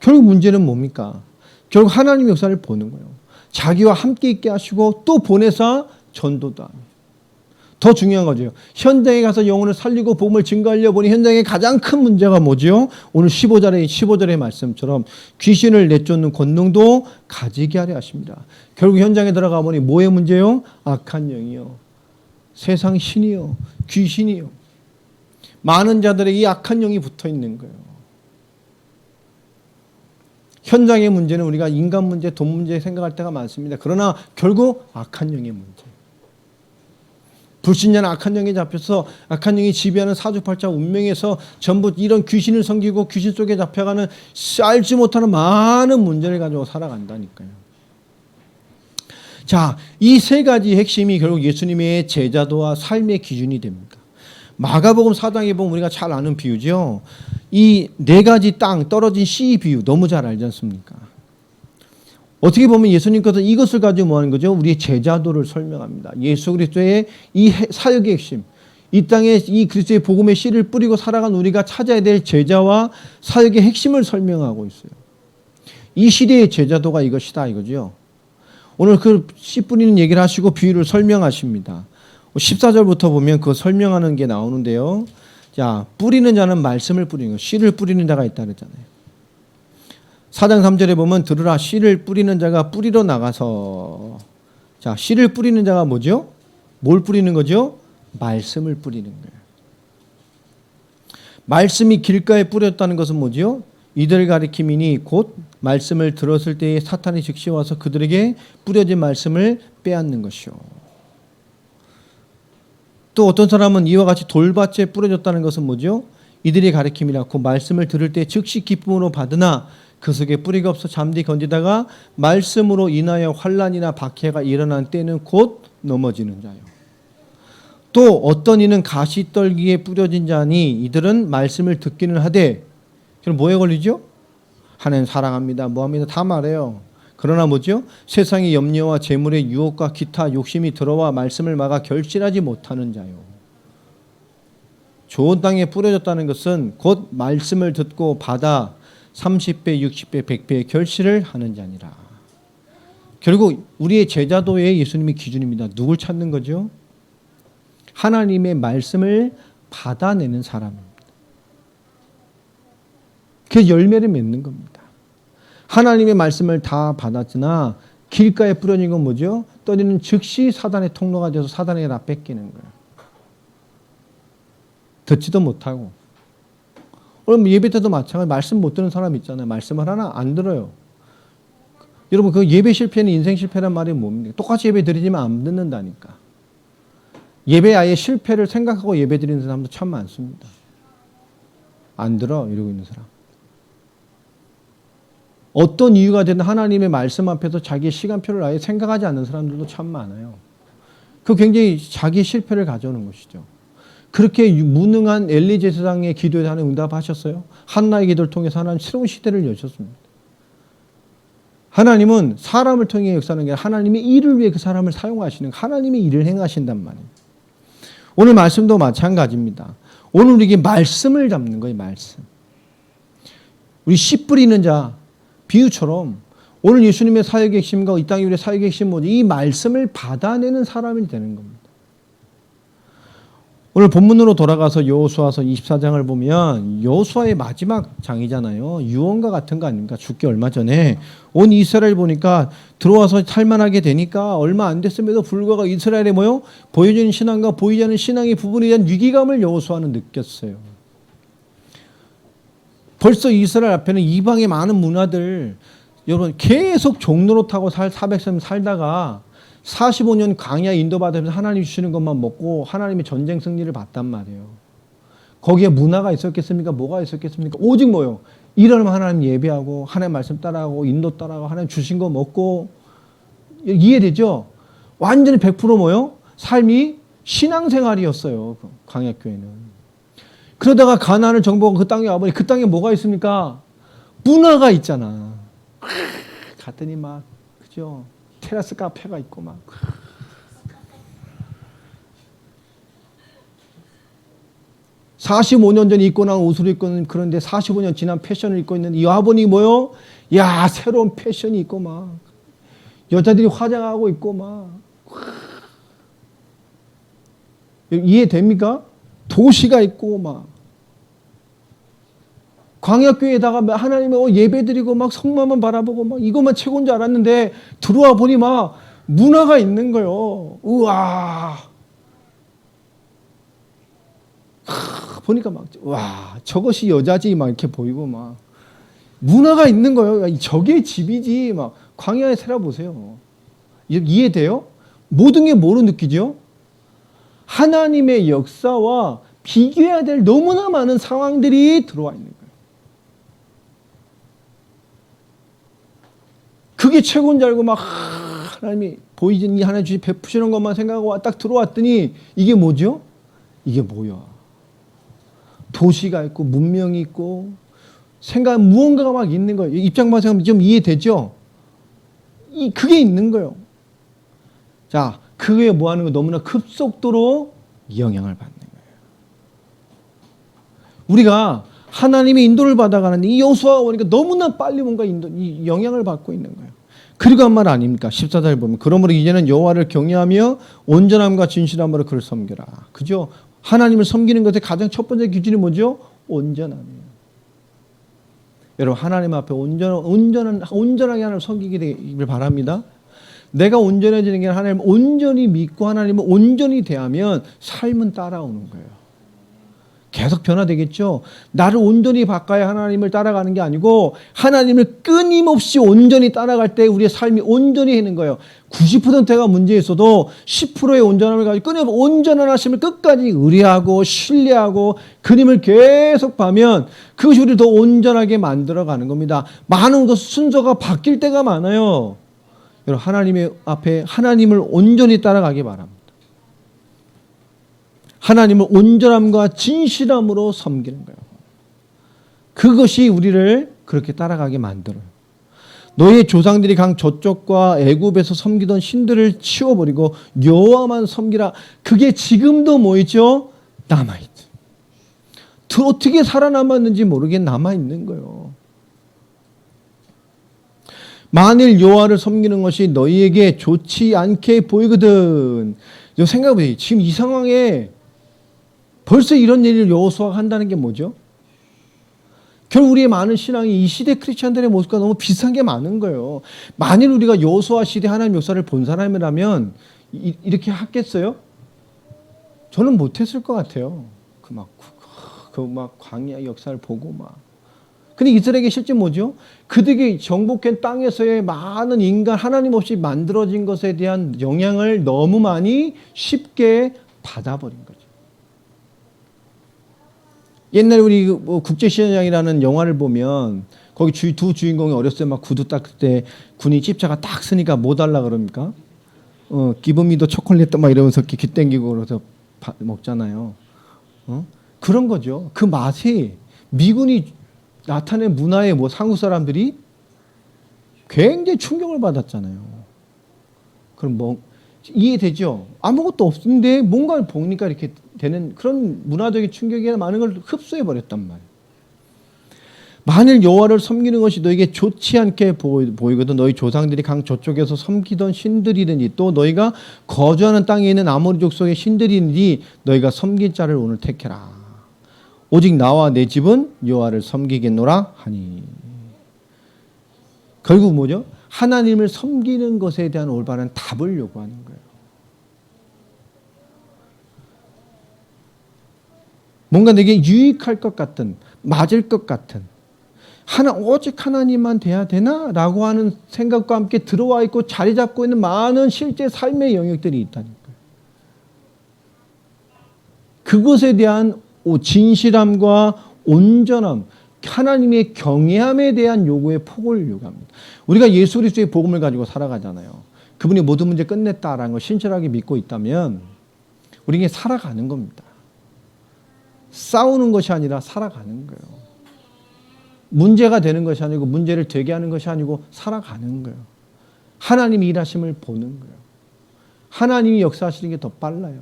결국 문제는 뭡니까? 결국 하나님의 역사를 보는 거예요. 자기와 함께 있게 하시고 또 보내사 전도도 합니다. 더 중요한 거죠. 현장에 가서 영혼을 살리고 복음을 증거하려 보니 현장의 가장 큰 문제가 뭐죠? 오늘 15절의 말씀처럼 귀신을 내쫓는 권능도 가지게 하려 하십니다. 결국 현장에 들어가 보니 뭐의 문제요? 악한 영이요, 세상 신이요, 귀신이요. 많은 자들에게 이 악한 영이 붙어 있는 거예요. 현장의 문제는 우리가 인간 문제, 돈 문제 생각할 때가 많습니다. 그러나 결국 악한 영의 문제. 불신자는 악한 영에 잡혀서 악한 영이 지배하는 사주팔자 운명에서 전부 이런 귀신을 섬기고 귀신 속에 잡혀가는 알지 못하는 많은 문제를 가지고 살아간다니까요. 자, 이 세 가지 핵심이 결국 예수님의 제자도와 삶의 기준이 됩니다. 마가복음 4장에 보면 우리가 잘 아는 비유죠. 이 네 가지 땅 떨어진 씨 비유 너무 잘 알지 않습니까? 어떻게 보면 예수님께서 이것을 가지고 뭐 하는 거죠? 우리의 제자도를 설명합니다. 예수 그리스도의 이 사역의 핵심, 이 땅에 이 그리스도의 복음의 씨를 뿌리고 살아간 우리가 찾아야 될 제자와 사역의 핵심을 설명하고 있어요. 이 시대의 제자도가 이것이다 이거죠. 오늘 그 씨 뿌리는 얘기를 하시고 비유를 설명하십니다. 14절부터 보면 그 설명하는 게 나오는데요. 자, 뿌리는 자는 말씀을 뿌리는 거, 씨를 뿌리는 자가 있다 그랬잖아요. 4장 3절에 보면 들으라, 씨를 뿌리는 자가 뿌리러 나가서. 자, 씨를 뿌리는 자가 뭐죠? 뭘 뿌리는 거죠? 말씀을 뿌리는 거예요. 말씀이 길가에 뿌렸다는 것은 뭐죠? 이들 가리킴이니 곧 말씀을 들었을 때에 사탄이 즉시 와서 그들에게 뿌려진 말씀을 빼앗는 것이요. 또 어떤 사람은 이와 같이 돌밭에 뿌려졌다는 것은 뭐죠? 이들이 가리킴이라고 말씀을 들을 때 즉시 기쁨으로 받으나 그 속에 뿌리가 없어 잠디 건지다가 말씀으로 인하여 환난이나 박해가 일어난 때는 곧 넘어지는 자요. 또 어떤 이는 가시떨기에 뿌려진 자니 이들은 말씀을 듣기는 하되, 그럼 뭐에 걸리죠? 하나님 사랑합니다, 뭐합니다 다 말해요. 그러나 뭐죠? 세상의 염려와 재물의 유혹과 기타 욕심이 들어와 말씀을 막아 결실하지 못하는 자요. 좋은 땅에 뿌려졌다는 것은 곧 말씀을 듣고 받아 30배, 60배, 100배의 결실을 하는 자니라. 결국 우리의 제자도의 예수님이 기준입니다. 누굴 찾는 거죠? 하나님의 말씀을 받아내는 사람입니다. 그 열매를 맺는 겁니다. 하나님의 말씀을 다 받았으나 길가에 뿌려진 건 뭐죠? 떠리는 즉시 사단의 통로가 돼서 사단에게 다 뺏기는 거예요. 듣지도 못하고. 오늘 예배 때도 마찬가지, 말씀 못 듣는 사람 있잖아요. 말씀을 하나 안 들어요. 여러분, 그 예배 실패는 인생 실패란 말이 뭡니까? 똑같이 예배 드리지만 안 듣는다니까. 예배 아예 실패를 생각하고 예배 드리는 사람도 참 많습니다. 안 들어 이러고 있는 사람. 어떤 이유가 되든 하나님의 말씀 앞에서 자기의 시간표를 아예 생각하지 않는 사람들도 참 많아요. 그 굉장히 자기의 실패를 가져오는 것이죠. 그렇게 무능한 엘리 제사장의 기도에 하나님 응답하셨어요. 한나의 기도를 통해서 하나님 새로운 시대를 여셨습니다. 하나님은 사람을 통해 역사하는 게 아니라 하나님의 일을 위해 그 사람을 사용하시는, 하나님의 일을 행하신단 말이에요. 오늘 말씀도 마찬가지입니다. 오늘 우리에게 말씀을 잡는 거예요. 말씀. 우리 씨 뿌리는 자 비유처럼 오늘 예수님의 사역의 핵심과 이 땅의 우리의 사역의 핵심은 뭐지? 이 말씀을 받아내는 사람이 되는 겁니다. 오늘 본문으로 돌아가서 여호수아서 24장을 보면 여호수아의 마지막 장이잖아요. 유언과 같은 거 아닙니까? 죽기 얼마 전에 온 이스라엘 보니까 들어와서 살만하게 되니까 얼마 안 됐음에도 불구하고 이스라엘의 뭐요? 보여지는 신앙과 보이지 않는 신앙의 부분에 대한 위기감을 여호수아는 느꼈어요. 벌써 이스라엘 앞에는 이방의 많은 문화들, 여러분 계속 종로로 타고 400년 살다가 45년 광야 인도받으면서 하나님 주시는 것만 먹고 하나님의 전쟁 승리를 봤단 말이에요. 거기에 문화가 있었겠습니까? 뭐가 있었겠습니까? 오직 뭐요? 이러면 하나님 예배하고 하나님 말씀 따라하고 인도 따라하고 하나님 주신 거 먹고, 이해되죠? 완전히 100% 뭐요? 삶이 신앙생활이었어요. 광야교회는. 그러다가 가나안을 정복하고 그 땅에 와보니 그 땅에 뭐가 있습니까? 문화가 있잖아. 갔더니 막 그죠? 테라스 카페가 있고 막 45년 전에 입고 나온 옷을 입고 있는, 그런데 45년 지난 패션을 입고 있는 이 아버님 뭐요? 야, 새로운 패션이 있고 막 여자들이 화장하고 있고 막 이해됩니까? 도시가 있고 막 광야교회에다가 하나님의 예배드리고 막 성만만 바라보고 막 이것만 최고인 줄 알았는데 들어와 보니 막 문화가 있는 거예요. 우와. 보니까 막 와, 저것이 여자지 막 이렇게 보이고 막 문화가 있는 거예요. 저게 집이지 막. 광야에 살아보세요. 이해돼요? 모든 게 뭐로 느끼죠? 하나님의 역사와 비교해야 될 너무나 많은 상황들이 들어와 있는 거예요. 그게 최고인 줄 알고 막 하나님이 보이지, 하나님 주시 베푸시는 것만 생각하고 딱 들어왔더니 이게 뭐죠? 이게 뭐야? 도시가 있고 문명이 있고 생각 무언가가 막 있는 거예요. 입장만 생각하면 좀 이해되죠? 그게 있는 거예요. 자, 그게 뭐 하는 거? 너무나 급속도로 영향을 받는 거예요. 우리가 하나님의 인도를 받아가는데 이 여호수아가 오니까 너무나 빨리 뭔가 이 영향을 받고 있는 거예요. 그리고 한 말 아닙니까? 14절 보면 그러므로 이제는 여호와를 경외하며 온전함과 진실함으로 그를 섬겨라. 그죠? 하나님을 섬기는 것의 가장 첫 번째 기준이 뭐죠? 온전함이에요. 여러분 하나님 앞에 온전하게 하나님을 섬기게 되기를 바랍니다. 내가 온전해지는 게 하나님을 온전히 믿고 하나님을 온전히 대하면 삶은 따라오는 거예요. 계속 변화되겠죠. 나를 온전히 바꿔야 하나님을 따라가는 게 아니고 하나님을 끊임없이 온전히 따라갈 때 우리의 삶이 온전히 하는 거예요. 90%가 문제 있어도 10%의 온전함을 가지고 끊임없이 온전한 하심을 끝까지 의뢰하고 신뢰하고 그님을 계속 봐면 그것이 우리를 더 온전하게 만들어가는 겁니다. 많은 것 순서가 바뀔 때가 많아요. 여러분 하나님의 앞에 하나님을 온전히 따라가기 바랍니다. 하나님을 온전함과 진실함으로 섬기는 거예요. 그것이 우리를 그렇게 따라가게 만들어요. 너의 조상들이 강 저쪽과 애굽에서 섬기던 신들을 치워버리고 여호와만 섬기라. 그게 지금도 뭐 있죠? 남아있죠. 어떻게 살아남았는지 모르게 남아있는 거예요. 만일 여호와를 섬기는 것이 너희에게 좋지 않게 보이거든. 생각해보세요. 지금 이 상황에 벌써 이런 일을 여호수아가 한다는 게 뭐죠? 결국 우리의 많은 신앙이 이 시대 크리스천들의 모습과 너무 비슷한 게 많은 거예요. 만일 우리가 여호수아 시대 하나님 역사를 본 사람이라면 이렇게 하겠어요? 저는 못했을 것 같아요. 그 막 광야 역사를 보고 막. 근데 이스라엘에게 실제 뭐죠? 그들이 정복한 땅에서의 많은 인간 하나님 없이 만들어진 것에 대한 영향을 너무 많이 쉽게 받아버린 거죠. 옛날에 우리 국제시장이라는 영화를 보면 거기 두 주인공이 어렸을 때 막 구두 닦을 때 군인 찝자가 딱 쓰니까 뭐 달라 그럽니까? 기브미도 초콜릿 막 이러면서 귀 땡기고 그래서 먹잖아요. 그런 거죠. 그 맛이 미군이 나타낸 문화에 한국 사람들이 굉장히 충격을 받았잖아요. 그럼 뭐 이해되죠? 아무것도 없는데 뭔가를 보니까 이렇게 되는 그런 문화적인 충격이나 많은 걸 흡수해 버렸단 말이에요. 만일 여호와를 섬기는 것이 너에게 좋지 않게 보이거든 너희 조상들이 강 저쪽에서 섬기던 신들이든지 또 너희가 거주하는 땅에 있는 아모리 족속의 신들이든지 너희가 섬길 자를 오늘 택해라. 오직 나와 내 집은 여호와를 섬기겠노라 하니. 결국 뭐죠? 하나님을 섬기는 것에 대한 올바른 답을 요구하는 거예요. 뭔가 내게 유익할 것 같은, 맞을 것 같은, 오직 하나님만 돼야 되나? 라고 하는 생각과 함께 들어와 있고 자리 잡고 있는 많은 실제 삶의 영역들이 있다니까요. 그것에 대한 진실함과 온전함, 하나님의 경외함에 대한 요구의 폭을 요구합니다. 우리가 예수 그리스도의 복음을 가지고 살아가잖아요. 그분이 모든 문제 끝냈다라는 걸 신실하게 믿고 있다면 우리에게 살아가는 겁니다. 싸우는 것이 아니라 살아가는 거예요. 문제가 되는 것이 아니고 문제를 되게 하는 것이 아니고 살아가는 거예요. 하나님이 일하심을 보는 거예요. 하나님이 역사하시는 게 더 빨라요.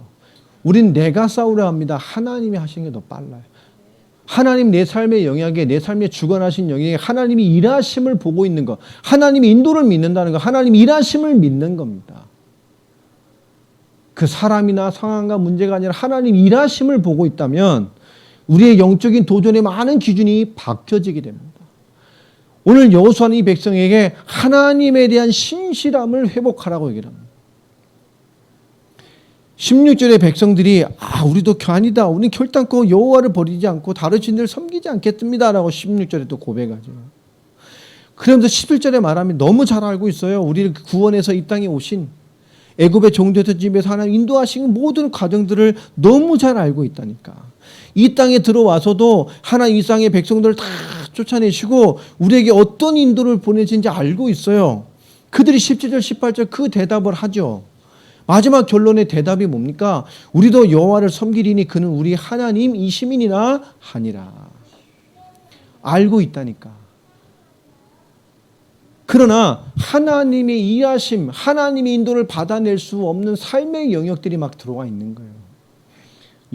우린 내가 싸우려 합니다. 하나님이 하시는 게 더 빨라요. 하나님 내 삶의 영역에 내 삶에 주관하신 영역에 하나님이 일하심을 보고 있는 것, 하나님이 인도를 믿는다는 것, 하나님이 일하심을 믿는 겁니다. 그 사람이나 상황과 문제가 아니라 하나님 일하심을 보고 있다면 우리의 영적인 도전의 많은 기준이 바뀌어지게 됩니다. 오늘 여호수아는 이 백성에게 하나님에 대한 신실함을 회복하라고 얘기를 합니다. 16절에 백성들이 우리도 아니다. 우리는 결단코 여호와를 버리지 않고 다른 신들을 섬기지 않겠습니다. 라고 16절에 또 고백하죠. 그러면서 11절에 말하면 너무 잘 알고 있어요. 우리를 구원해서 이 땅에 오신 애굽의 종되었던 집에서 하나님 인도하신 모든 과정들을 너무 잘 알고 있다니까. 이 땅에 들어와서도 하나님 이 땅의 백성들을 다 쫓아내시고 우리에게 어떤 인도를 보내신지 알고 있어요. 그들이 17절 18절 그 대답을 하죠. 마지막 결론의 대답이 뭡니까? 우리도 여호와를 섬기리니 그는 우리 하나님 이심이니라 하니라. 알고 있다니까. 그러나 하나님의 일하심, 하나님의 인도를 받아낼 수 없는 삶의 영역들이 막 들어와 있는 거예요.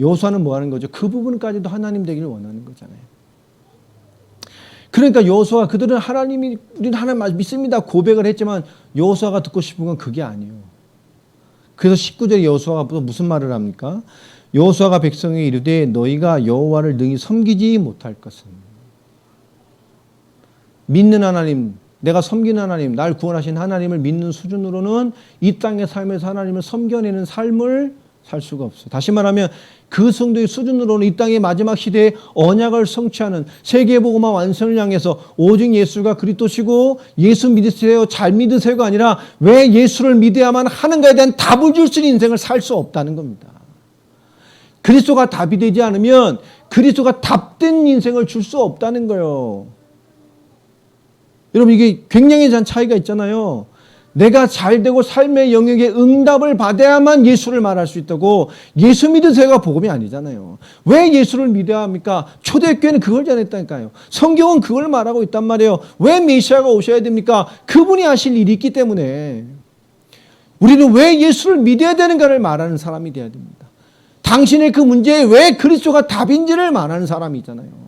여호수아는 뭐 하는 거죠? 그 부분까지도 하나님 되기를 원하는 거잖아요. 그러니까 여호수아 그들은 하나님이 우리는 하나님 믿습니다 고백을 했지만 여호수아가 듣고 싶은 건 그게 아니에요. 그래서 19절에 여호수아가 무슨 말을 합니까? 여호수아가 백성에게 이르되 너희가 여호와를 능히 섬기지 못할 것은 믿는 하나님, 내가 섬기는 하나님, 날 구원하신 하나님을 믿는 수준으로는 이 땅의 삶에서 하나님을 섬겨내는 삶을 살 수가 없어요. 다시 말하면 그 성도의 수준으로는 이 땅의 마지막 시대에 언약을 성취하는 세계복음화 완성을 향해서 오직 예수가 그리스도시고 예수 믿으세요, 잘 믿으세요가 아니라 왜 예수를 믿어야만 하는가에 대한 답을 줄 수 있는 인생을 살 수 없다는 겁니다. 그리스도가 답이 되지 않으면 그리스도가 답된 인생을 줄 수 없다는 거예요. 여러분 이게 굉장히 큰 차이가 있잖아요. 내가 잘되고 삶의 영역에 응답을 받아야만 예수를 말할 수 있다고 예수 믿으세요가 복음이 아니잖아요. 왜 예수를 믿어야 합니까? 초대교회는 그걸 전했다니까요. 성경은 그걸 말하고 있단 말이에요. 왜 메시아가 오셔야 됩니까? 그분이 하실 일이 있기 때문에. 우리는 왜 예수를 믿어야 되는가를 말하는 사람이 되어야 됩니다. 당신의 그 문제에 왜 그리스도가 답인지를 말하는 사람이잖아요.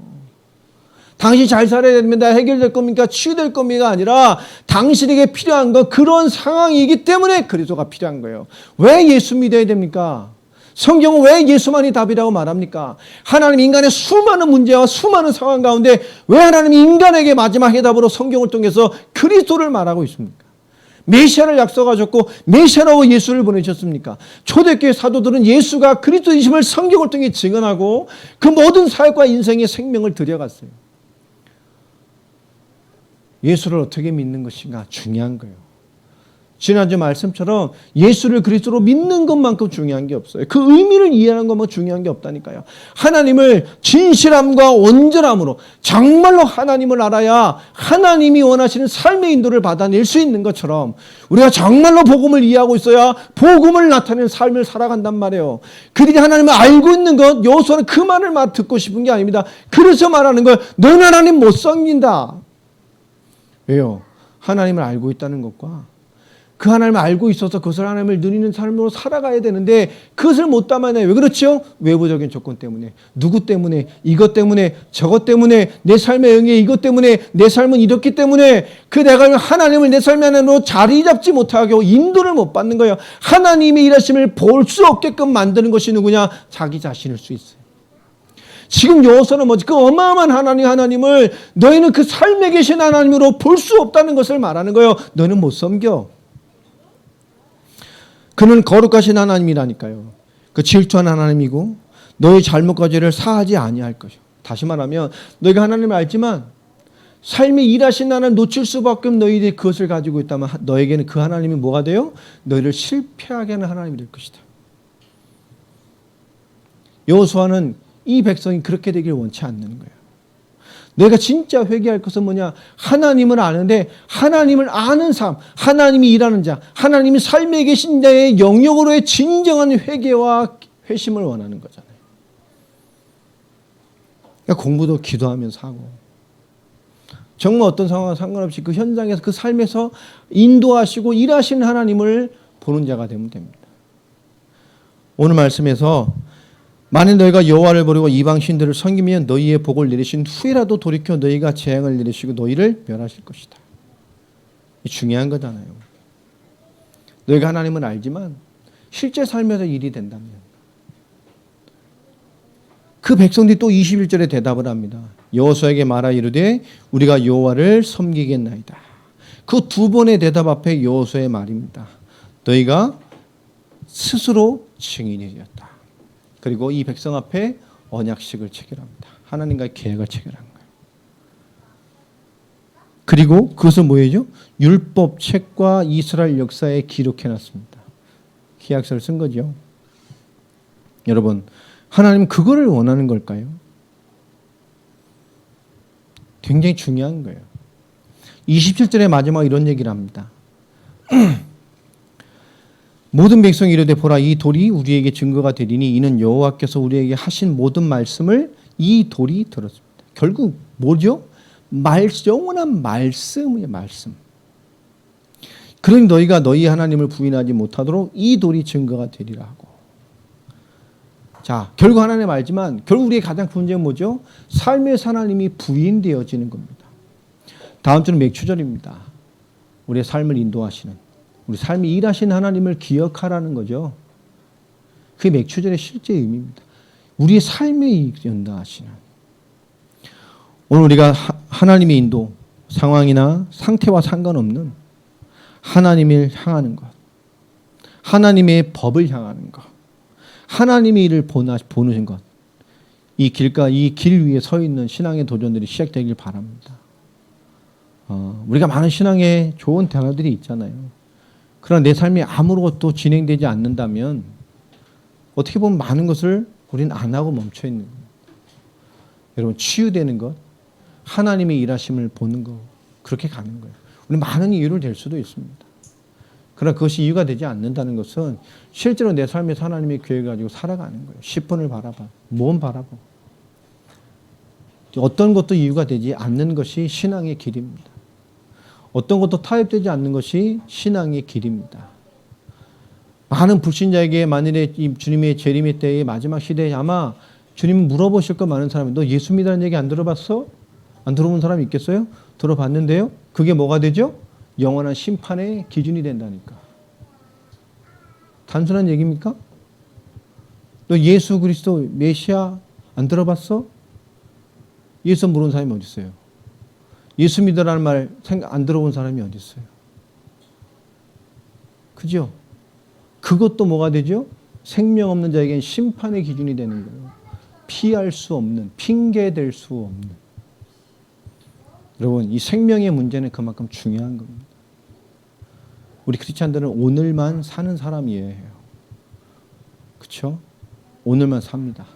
당신이 잘 살아야 됩니다. 해결될 겁니까? 치유될 겁니까? 아니라 당신에게 필요한 건 그런 상황이기 때문에 그리스도가 필요한 거예요. 왜 예수 믿어야 됩니까? 성경은 왜 예수만이 답이라고 말합니까? 하나님 인간의 수많은 문제와 수많은 상황 가운데 왜 하나님이 인간에게 마지막 해답으로 성경을 통해서 그리스도를 말하고 있습니까? 메시아를 약속하셨고 메시아라고 예수를 보내셨습니까? 초대교회 사도들은 예수가 그리스도이심을 성경을 통해 증언하고 그 모든 사역과 인생의 생명을 들여갔어요. 예수를 어떻게 믿는 것인가 중요한 거예요. 지난주 말씀처럼 예수를 그리스도로 믿는 것만큼 중요한 게 없어요. 그 의미를 이해하는 것만 중요한 게 없다니까요. 하나님을 진실함과 온전함으로 정말로 하나님을 알아야 하나님이 원하시는 삶의 인도를 받아낼 수 있는 것처럼 우리가 정말로 복음을 이해하고 있어야 복음을 나타내는 삶을 살아간단 말이에요. 그들이 하나님을 알고 있는 것, 여호수아는 그 말을 듣고 싶은 게 아닙니다. 그래서 말하는 걸 너는 하나님 못 섬긴다. 왜요? 하나님을 알고 있다는 것과 그 하나님을 알고 있어서 그것을 하나님을 누리는 삶으로 살아가야 되는데 그것을 못 담아내요. 왜 그렇죠? 외부적인 조건 때문에, 누구 때문에, 이것 때문에, 저것 때문에, 내 삶의 영예 이것 때문에, 내 삶은 이렇기 때문에 그 내가 하나님을 내 삶 안으로 자리 잡지 못하게 하고 인도를 못 받는 거예요. 하나님의 일하심을 볼 수 없게끔 만드는 것이 누구냐? 자기 자신일 수 있어요. 지금 여호수아는 뭐지? 그 어마어마한 하나님을 너희는 그 삶에 계신 하나님으로 볼 수 없다는 것을 말하는 거예요. 너는 못 섬겨. 그는 거룩하신 하나님이라니까요. 그 질투하는 하나님이고 너희 잘못까지를 사하지 아니할 것이요. 다시 말하면 너희가 하나님을 알지만 삶이 일하신 하나님을 놓칠 수밖에 없는 너희들이 그것을 가지고 있다면 너에게는 그 하나님이 뭐가 돼요? 너희를 실패하게 하는 하나님이 될 것이다. 여호수아는 이 백성이 그렇게 되길 원치 않는 거예요. 내가 진짜 회개할 것은 뭐냐? 하나님을 아는데 하나님을 아는 삶, 하나님이 일하는 자, 하나님이 삶에 계신 자의 영역으로의 진정한 회개와 회심을 원하는 거잖아요. 그러니까 공부도 기도하면서 하고 정말 어떤 상황과 상관없이 그 현장에서 그 삶에서 인도하시고 일하시는 하나님을 보는 자가 되면 됩니다. 오늘 말씀에서 만일 너희가 여호와를 버리고 이방 신들을 섬기면 너희의 복을 내리신 후에라도 돌이켜 너희가 재앙을 내리시고 너희를 멸하실 것이다. 중요한 거잖아요. 너희가 하나님을 알지만 실제 삶에서 일이 된다면 그 백성들이 또 21절에 대답을 합니다. 여호수아에게 말하 이르되 우리가 여호와를 섬기겠나이다. 그 두 번의 대답 앞에 여호수아의 말입니다. 너희가 스스로 증인이 되었다. 그리고 이 백성 앞에 언약식을 체결합니다. 하나님과의 계약을 체결한 거예요. 그리고 그것은 뭐예요? 율법책과 이스라엘 역사에 기록해놨습니다. 계약서를 쓴 거죠. 여러분, 하나님은 그거를 원하는 걸까요? 굉장히 중요한 거예요. 27절의 마지막 이런 얘기를 합니다. 모든 백성이 이르되 보라 이 돌이 우리에게 증거가 되리니 이는 여호와께서 우리에게 하신 모든 말씀을 이 돌이 들었습니다. 결국 뭐죠? 영원한 말씀이에요. 말씀. 그러니 너희가 너희 하나님을 부인하지 못하도록 이 돌이 증거가 되리라 하고. 자, 결국 하나님 알지만 결국 우리의 가장 큰 문제는 뭐죠? 삶의 하나님이 부인되어지는 겁니다. 다음 주는 맥추절입니다. 우리의 삶을 인도하시는 우리 삶이 일하시는 하나님을 기억하라는 거죠. 그게 맥추절의 실제 의미입니다. 우리의 삶에 연다하시는. 오늘 우리가 하나님의 인도, 상황이나 상태와 상관없는 하나님을 향하는 것, 하나님의 법을 향하는 것, 하나님의 일을 보는 것, 이 길가, 이 길 위에 서 있는 신앙의 도전들이 시작되길 바랍니다. 우리가 많은 신앙의 좋은 대화들이 있잖아요. 그러나 내 삶이 아무것도 진행되지 않는다면 어떻게 보면 많은 것을 우리는 안 하고 멈춰 있는 거예요. 여러분, 치유되는 것, 하나님의 일하심을 보는 것, 그렇게 가는 거예요. 우리는 많은 이유를 댈 수도 있습니다. 그러나 그것이 이유가 되지 않는다는 것은 실제로 내 삶에서 하나님의 계획을 가지고 살아가는 거예요. 10분을 바라봐, 몸 바라봐. 어떤 것도 이유가 되지 않는 것이 신앙의 길입니다. 어떤 것도 타협되지 않는 것이 신앙의 길입니다. 많은 불신자에게 만일에 주님의 재림의 때의 마지막 시대에 아마 주님 물어보실 거 많은 사람이 너 예수 믿으라는 얘기 안 들어봤어? 안 들어본 사람이 있겠어요? 들어봤는데요. 그게 뭐가 되죠? 영원한 심판의 기준이 된다니까. 단순한 얘기입니까? 너 예수 그리스도 메시아 안 들어봤어? 예수 모르는 사람이 어디 있어요? 예수 믿으라는 말 안 들어본 사람이 어디 있어요? 그죠? 그것도 뭐가 되죠? 생명 없는 자에겐 심판의 기준이 되는 거예요. 피할 수 없는, 핑계될 수 없는. 여러분, 이 생명의 문제는 그만큼 중요한 겁니다. 우리 크리스찬들은 오늘만 사는 사람이에요. 그렇죠? 오늘만 삽니다.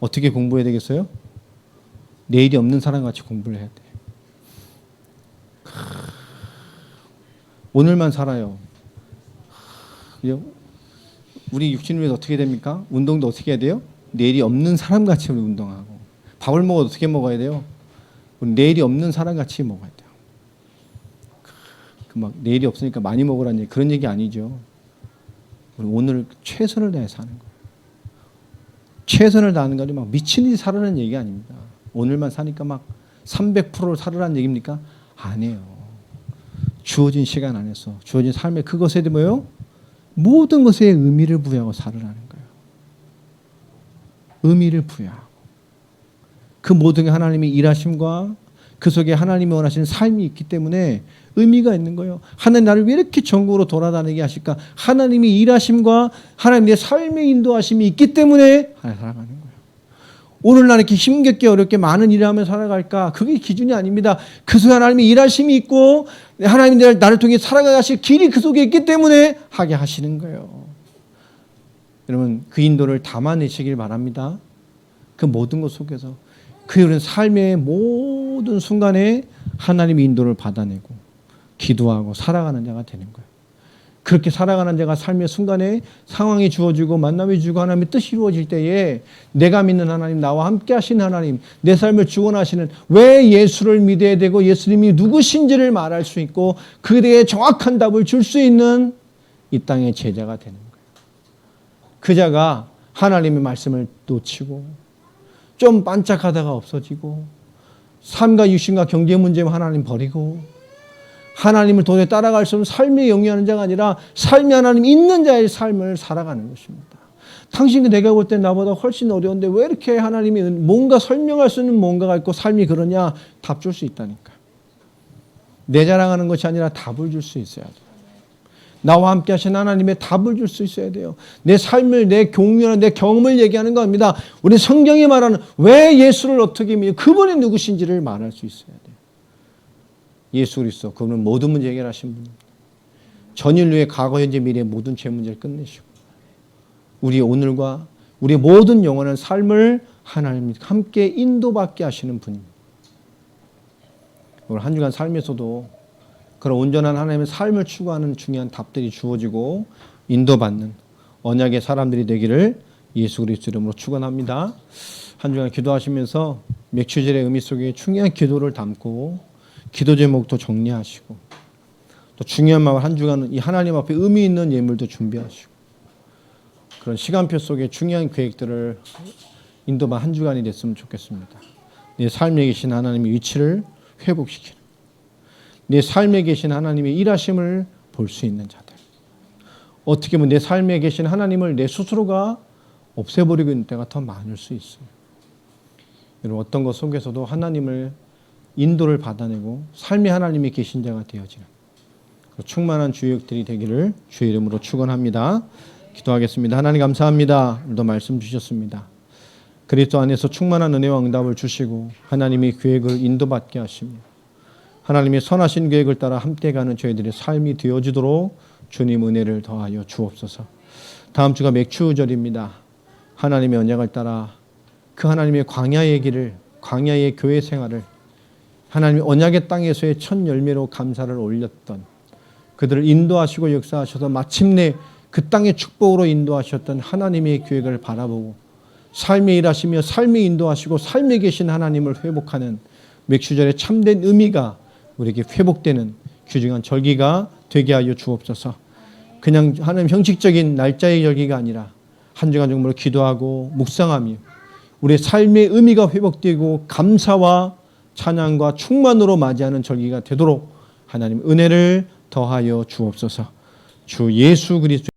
어떻게 공부해야 되겠어요? 내일이 없는 사람같이 공부를 해야 돼. 오늘만 살아요. 우리 육신을 위해서 어떻게 됩니까? 운동도 어떻게 해야 돼요? 내일이 없는 사람같이 운동하고. 밥을 먹어도 어떻게 먹어야 돼요? 내일이 없는 사람같이 먹어야 돼요. 막 내일이 없으니까 많이 먹으라는 얘기, 그런 얘기 아니죠. 우리 오늘 최선을 다해 사는 거예요. 최선을 다하는 거지 막 미친 듯이 살라는 얘기 아닙니다. 오늘만 사니까 막 300%를 살으라는 얘기입니까? 아니에요. 주어진 시간 안에서 주어진 삶의 그것에 뭐예요? 모든 것에 의미를 부여하고 살으라는 거예요. 의미를 부여하고 그 모든 게 하나님의 일하심과 그 속에 하나님이 원하시는 삶이 있기 때문에 의미가 있는 거예요. 하나님 나를 왜 이렇게 전국으로 돌아다니게 하실까? 하나님의 일하심과 하나님의 삶의 인도하심이 있기 때문에 살아가는 거예요. 오늘날 이렇게 힘겹게 어렵게 많은 일을 하며 살아갈까? 그게 기준이 아닙니다. 그 속에 하나님의 일하심이 있고 하나님이 나를 통해 살아가게 하실 길이 그 속에 있기 때문에 하게 하시는 거예요. 여러분 그 인도를 담아내시길 바랍니다. 그 모든 것 속에서 그 삶의 모든 순간에 하나님의 인도를 받아내고 기도하고 살아가는 자가 되는 거예요. 그렇게 살아가는 자가 삶의 순간에 상황이 주어지고 만남이 주고 하나님의 뜻이 이루어질 때에 내가 믿는 하나님, 나와 함께 하시는 하나님, 내 삶을 주관하시는 왜 예수를 믿어야 되고 예수님이 누구신지를 말할 수 있고 그에 대해 정확한 답을 줄 수 있는 이 땅의 제자가 되는 거예요. 그 자가 하나님의 말씀을 놓치고 좀 반짝하다가 없어지고 삶과 육신과 경제 문제만 하나님 버리고 하나님을 도저히 따라갈 수 없는 삶에 영위하는 자가 아니라 삶이 하나님 있는 자의 삶을 살아가는 것입니다. 당신이 내가 볼 때 나보다 훨씬 어려운데 왜 이렇게 하나님이 뭔가 설명할 수 있는 뭔가가 있고 삶이 그러냐? 답 줄 수 있다니까요. 내 자랑하는 것이 아니라 답을 줄 수 있어야 돼요. 나와 함께 하신 하나님의 답을 줄 수 있어야 돼요. 내 삶을, 내 경륜을, 내 경험을 얘기하는 겁니다. 우리 성경이 말하는 왜 예수를 어떻게 믿어? 그분이 누구신지를 말할 수 있어야 돼요. 예수 그리스도, 그분은 모든 문제 해결하신 분입니다. 전 인류의 과거, 현재, 미래의 모든 죄 문제를 끝내시고 우리 오늘과 우리 모든 영원한 삶을 하나님 함께 인도받게 하시는 분입니다. 오늘 한 주간 삶에서도 그런 온전한 하나님의 삶을 추구하는 중요한 답들이 주어지고 인도받는 언약의 사람들이 되기를 예수 그리스도 이름으로 축원합니다. 한 주간 기도하시면서 맥추절의 의미 속에 중요한 기도를 담고 기도 제목도 정리하시고 또 중요한 마음을 한 주간은 이 하나님 앞에 의미 있는 예물도 준비하시고 그런 시간표 속에 중요한 계획들을 인도만 한 주간이 됐으면 좋겠습니다. 내 삶에 계신 하나님의 위치를 회복시키는 내 삶에 계신 하나님의 일하심을 볼 수 있는 자들. 어떻게 보면 내 삶에 계신 하나님을 내 스스로가 없애버리고 있는 때가 더 많을 수 있어요. 여러분 어떤 것 속에서도 하나님을 인도를 받아내고 삶의 하나님이 계신 자가 되어지는 충만한 주역들이 되기를 주의 이름으로 축원합니다. 기도하겠습니다. 하나님 감사합니다. 오늘도 말씀 주셨습니다. 그리스도 안에서 충만한 은혜와 응답을 주시고 하나님의 계획을 인도받게 하시며 하나님의 선하신 계획을 따라 함께 가는 저희들의 삶이 되어지도록 주님 은혜를 더하여 주옵소서. 다음 주가 맥추절입니다. 하나님의 언약을 따라 그 하나님의 광야의 길을, 광야의 교회 생활을 하나님의 언약의 땅에서의 첫 열매로 감사를 올렸던 그들을 인도하시고 역사하셔서 마침내 그 땅의 축복으로 인도하셨던 하나님의 계획을 바라보고 삶에 일하시며 삶에 인도하시고 삶에 계신 하나님을 회복하는 맥추절의 참된 의미가 우리에게 회복되는 귀중한 절기가 되게 하여 주옵소서. 그냥 하나님 형식적인 날짜의 절기가 아니라 한 주간 정말 기도하고 묵상하며 우리의 삶의 의미가 회복되고 감사와 찬양과 충만으로 맞이하는 절기가 되도록 하나님 은혜를 더하여 주옵소서. 주 예수 그리스도